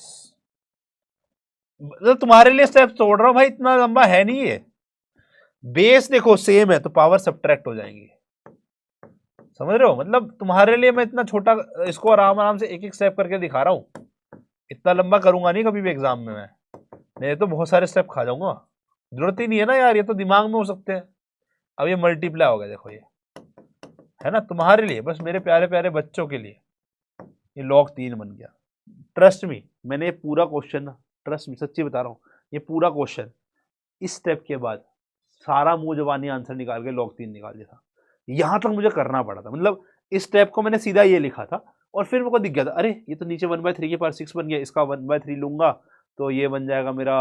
मतलब तुम्हारे लिए स्टेप छोड़ रहा हूँ भाई, इतना लंबा है नहीं ये। बेस देखो सेम है तो पावर सब्ट्रैक्ट हो जाएंगी, समझ रहे हो, मतलब तुम्हारे लिए मैं इतना छोटा इसको आराम आराम से एक एक स्टेप करके दिखा रहा हूँ, इतना लंबा करूंगा नहीं कभी भी एग्जाम में मैं तो बहुत सारे स्टेप खा जाऊंगा, जरूरत ही नहीं है ना यार, ये तो दिमाग में हो सकते हैं। अब ये मल्टीप्लाई हो गया, देखो ये है ना तुम्हारे लिए, बस मेरे प्यारे प्यारे बच्चों के लिए ये log 3 बन गया। ट्रस्ट मी, मैंने ये पूरा क्वेश्चन ना, ट्रस्ट मी सच्ची बता रहा हूँ, ये पूरा क्वेश्चन इस स्टेप के बाद सारा मुंह जबानी आंसर निकाल के log 3 निकाल दिया था। यहां तक मुझे करना पड़ा था, मतलब इस स्टेप को मैंने सीधा ये लिखा था, और फिर मेरे को दिख गया था अरे ये तो नीचे 1/3 के पावर 6 बन गया, इसका 1/3 लूंगा तो ये बन जाएगा मेरा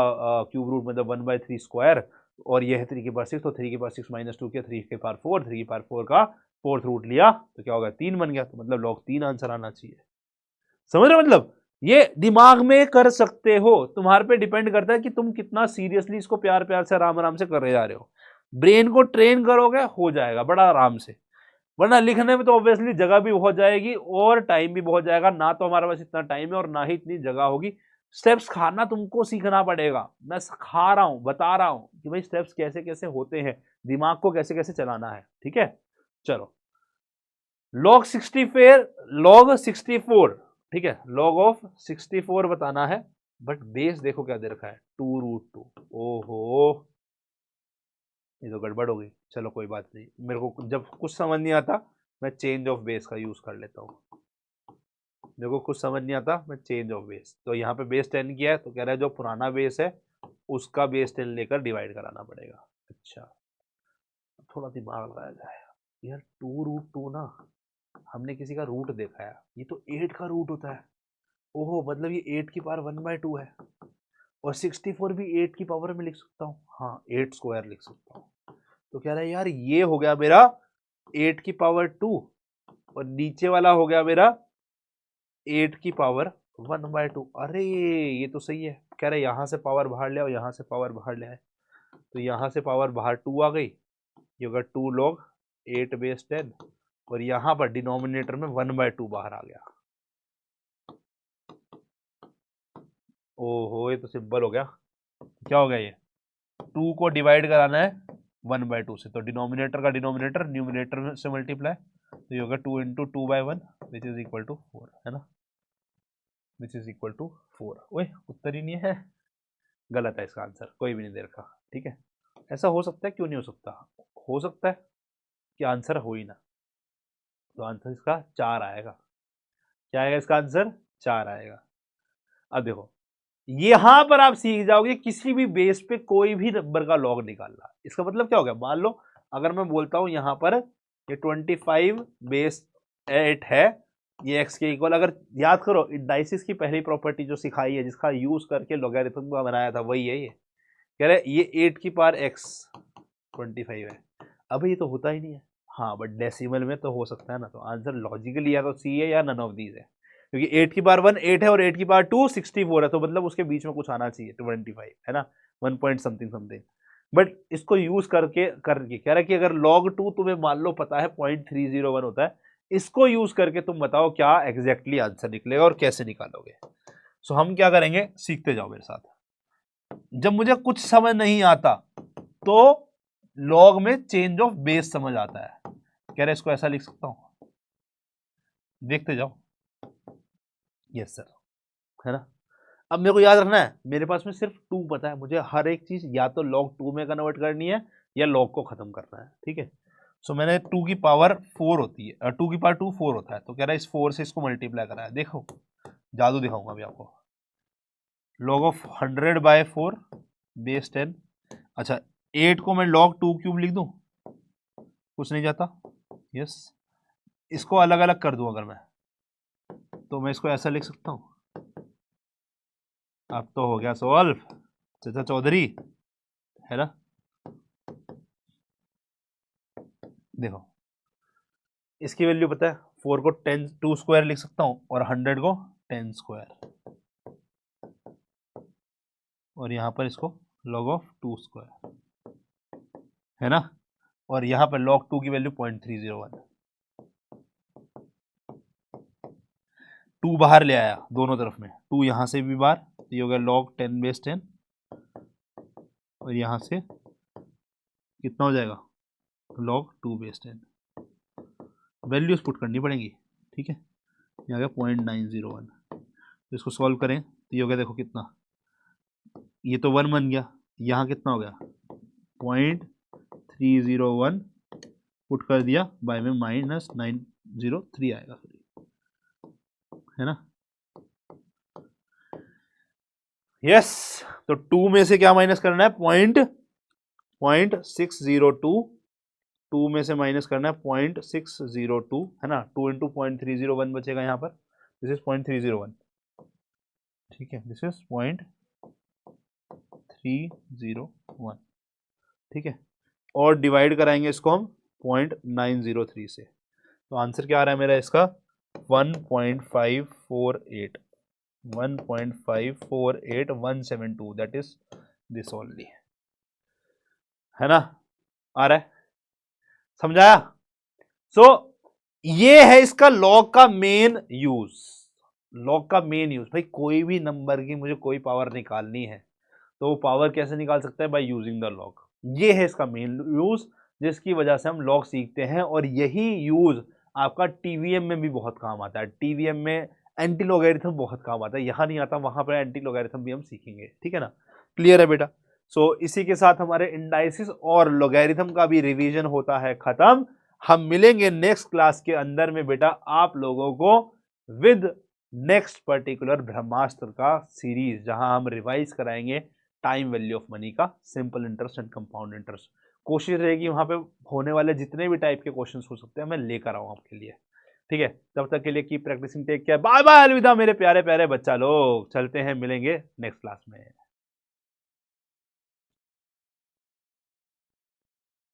क्यूब रूट, मतलब 1/3 स्क्वायर, और ये है 3 की पावर 6, तो 3 की पावर 6 -2 किया, 3 की पावर 4, 3 की पावर 4 का 4th रूट लिया तो क्या होगा 3 बन गया, तो मतलब log 3 आंसर आना चाहिए। समझ रहे हो, मतलब ये दिमाग में कर सकते हो, तुम्हारे पे डिपेंड करता है कि तुम कितना सीरियसली इसको प्यार प्यार से आराम आराम से कर रहे जा रहे हो। ब्रेन को ट्रेन करोगे हो जाएगा बड़ा आराम से, वरना लिखने में तो ऑब्वियसली जगह भी बहुत जाएगी और टाइम भी बहुत जाएगा, ना तो हमारे पास इतना टाइम है और ना ही इतनी जगह होगी। स्टेप्स खाना तुमको सीखना पड़ेगा, मैं सिखा रहा हूं, बता रहा हूं कि भाई स्टेप्स कैसे कैसे होते हैं, दिमाग को कैसे कैसे चलाना है, ठीक है। चलो log 64 ठीक है, log ऑफ 64 बताना है, बट बेस देखो क्या दे रखा है 2√2। ओहो ये तो गड़बड़ हो गई। चलो कोई बात नहीं, मेरे को जब कुछ समझ नहीं आता मैं चेंज ऑफ बेस का यूज कर लेता हूँ। देखो कुछ समझ नहीं आता मैं चेंज ऑफ बेस, तो यहाँ पे बेस 10 किया है तो कह रहा है जो पुराना बेस है उसका बेस 10 लेकर डिवाइड कराना पड़ेगा। अच्छा थोड़ा दिमाग लगाया जाए यार, 2√2 ना हमने किसी का रूट देखा है, ये तो 8 का रूट होता है। ओहो मतलब ये 8 की पावर 1/2 है, और 64 भी 8 की पावर में लिख सकता हूँ, हाँ 8 स्क्वायर लिख सकता हूँ। तो कह रहा है यार ये हो गया मेरा 8 की पावर 2 और नीचे वाला हो गया मेरा 8 की पावर 1/2। अरे ये तो सही है। कह रहे यहाँ से पावर बाहर ले आओ, यहाँ से पावर बाहर ले आए, तो यहाँ से पावर बाहर 2 आ गई, ये होगा 2 log 8 बेस 10, और यहाँ पर डिनोमिनेटर में 1/2 बाहर आ गया। ओहो ये तो सिंपल हो गया। क्या हो गया ये 2 को डिवाइड कराना है 1/2 से, तो डिनोमिनेटर का डिनोमिनेटर न्यूमिनेटर से मल्टीप्लाई, तो ये होगा 2 × 2/1 विच इज इक्वल टू 4, है ना, विच इज इक्वल टू 4। ओए उत्तर ही नहीं है, गलत है इसका आंसर, कोई भी नहीं दे रखा, ठीक है। ऐसा हो सकता है, क्यों नहीं हो सकता है कि आंसर हो ही ना, तो आंसर इसका 4 आएगा। क्या आएगा इसका आंसर 4 आएगा। अब देखो यहां पर आप सीख जाओगे किसी भी बेस पे कोई भी नंबर का लॉग निकालना। इसका मतलब क्या हो गया, मान लो अगर मैं बोलता हूं यहां पर ये 25 बेस 8 है, ये x के इक्वल, अगर याद करो इंडाइसिस की पहली प्रॉपर्टी जो सिखाई है जिसका यूज करके लॉगरिथम का बनाया था वही है ये। कह रहे ये 8 की पावर x 25 है। अब ये तो होता ही नहीं है, हाँ बट डेसिमल में तो हो सकता है ना, तो आंसर लॉजिकली या तो सी है या नन ऑफ दीज है, क्योंकि 8 की पावर 1 8 है और 8 की पावर 2 64 है, तो मतलब उसके बीच में कुछ आना चाहिए 25, है ना, 1 पॉइंट समथिंग समथिंग। बट इसको यूज करके कह रहा है कि अगर log 2 तुम्हें मान लो पता है 0.301 होता है, इसको यूज करके तुम बताओ क्या एग्जैक्टली आंसर निकलेगा और कैसे निकालोगे। सो हम क्या करेंगे, सीखते जाओ मेरे साथ। जब मुझे कुछ समझ नहीं आता तो लॉग में चेंज ऑफ बेस समझ आता है, कह रहे इसको ऐसा लिख सकता हूं, देखते जाओ। यस सर, है ना। अब मेरे को याद रखना है मेरे पास में सिर्फ 2 पता है, मुझे हर एक चीज या तो log 2 में कन्वर्ट करनी है या log को खत्म करना है, ठीक है। सो मैंने 2 की पावर 4 होती है, 2 की पावर 2 4 होता है, तो कह रहा है इस 4 से इसको मल्टीप्लाई करा है। देखो जादू दिखाऊंगा अभी आपको, log ऑफ 100/4 बेस 10। अच्छा 8 को मैं log 2 क्यूब लिख दूं, कुछ नहीं जाता। यस इसको अलग अलग कर दूं अगर मैं, तो मैं इसको ऐसा लिख सकता हूं। अब तो हो गया सॉल्व चाचा चौधरी, है ना। देखो इसकी वैल्यू पता है, 4 को 10 2 स्क्वायर लिख सकता हूं और 100 को 10 स्क्वायर, और यहां पर इसको log ऑफ 2 स्क्वायर, है ना, और यहां पर log 2 की वैल्यू 0.301। 2 बाहर ले आया दोनों तरफ में, 2 यहां से भी बाहर, तो ये हो गया log 10 बेस 10, और यहां से कितना हो जाएगा log 2 बेस 10। वैल्यूज पुट करनी पड़ेंगी, ठीक है। ये आ गया 0.901, तो इसको सॉल्व करें तो ये हो गया, देखो कितना, ये तो 1 बन गया, यहाँ कितना हो गया 0.301 पुट कर दिया, बाय में -903 आएगा, है ना। यस तो 2 में से क्या माइनस करना है, 0.602, 2 में से माइनस करना है 0.602, है ना। 2 × 0.301 बचेगा यहाँ पर, दिस इज 0.301, ठीक है, दिस इज 0.301, ठीक है, और डिवाइड कराएंगे इसको हम 0.903 से, तो आंसर क्या आ रहा है मेरा इसका 1.548 1.548172, दैट इज दिस ओनली, है ना, आ रहा है, समझाया। सो ये है इसका लॉग का मेन यूज, लॉग का मेन यूज, भाई कोई भी नंबर की मुझे कोई पावर निकालनी है तो वो पावर कैसे निकाल सकते हैं, बाय यूजिंग द लॉग। ये है इसका मेन यूज, जिसकी वजह से हम लॉग सीखते हैं। और यही यूज आपका टीवीएम में भी बहुत काम आता है। टीवीएम में एंटी लॉगरिथम बहुत काम आता है, यहाँ नहीं आता, वहां पर एंटी लॉगरिथम भी हम सीखेंगे, ठीक है ना। क्लियर है बेटा। सो इसी के साथ हमारे इंडाइसिस और लॉगरिथम का भी रिवीजन होता है खत्म। हम मिलेंगे नेक्स्ट क्लास के अंदर में बेटा आप लोगों को विद नेक्स्ट पर्टिकुलर ब्रह्मास्त्र का सीरीज, जहां हम रिवाइज कराएंगे टाइम वैल्यू ऑफ मनी का, simple interest and compound interest. कोशिश रहेगी वहां पे होने वाले जितने भी टाइप के क्वेश्चंस हो सकते हैं मैं लेकर आऊं आपके लिए, ठीक है। तब तक के लिए keep practising, take care, bye bye, अलविदा मेरे प्यारे प्यारे बच्चा लोग। चलते हैं, मिलेंगे नेक्स्ट क्लास में।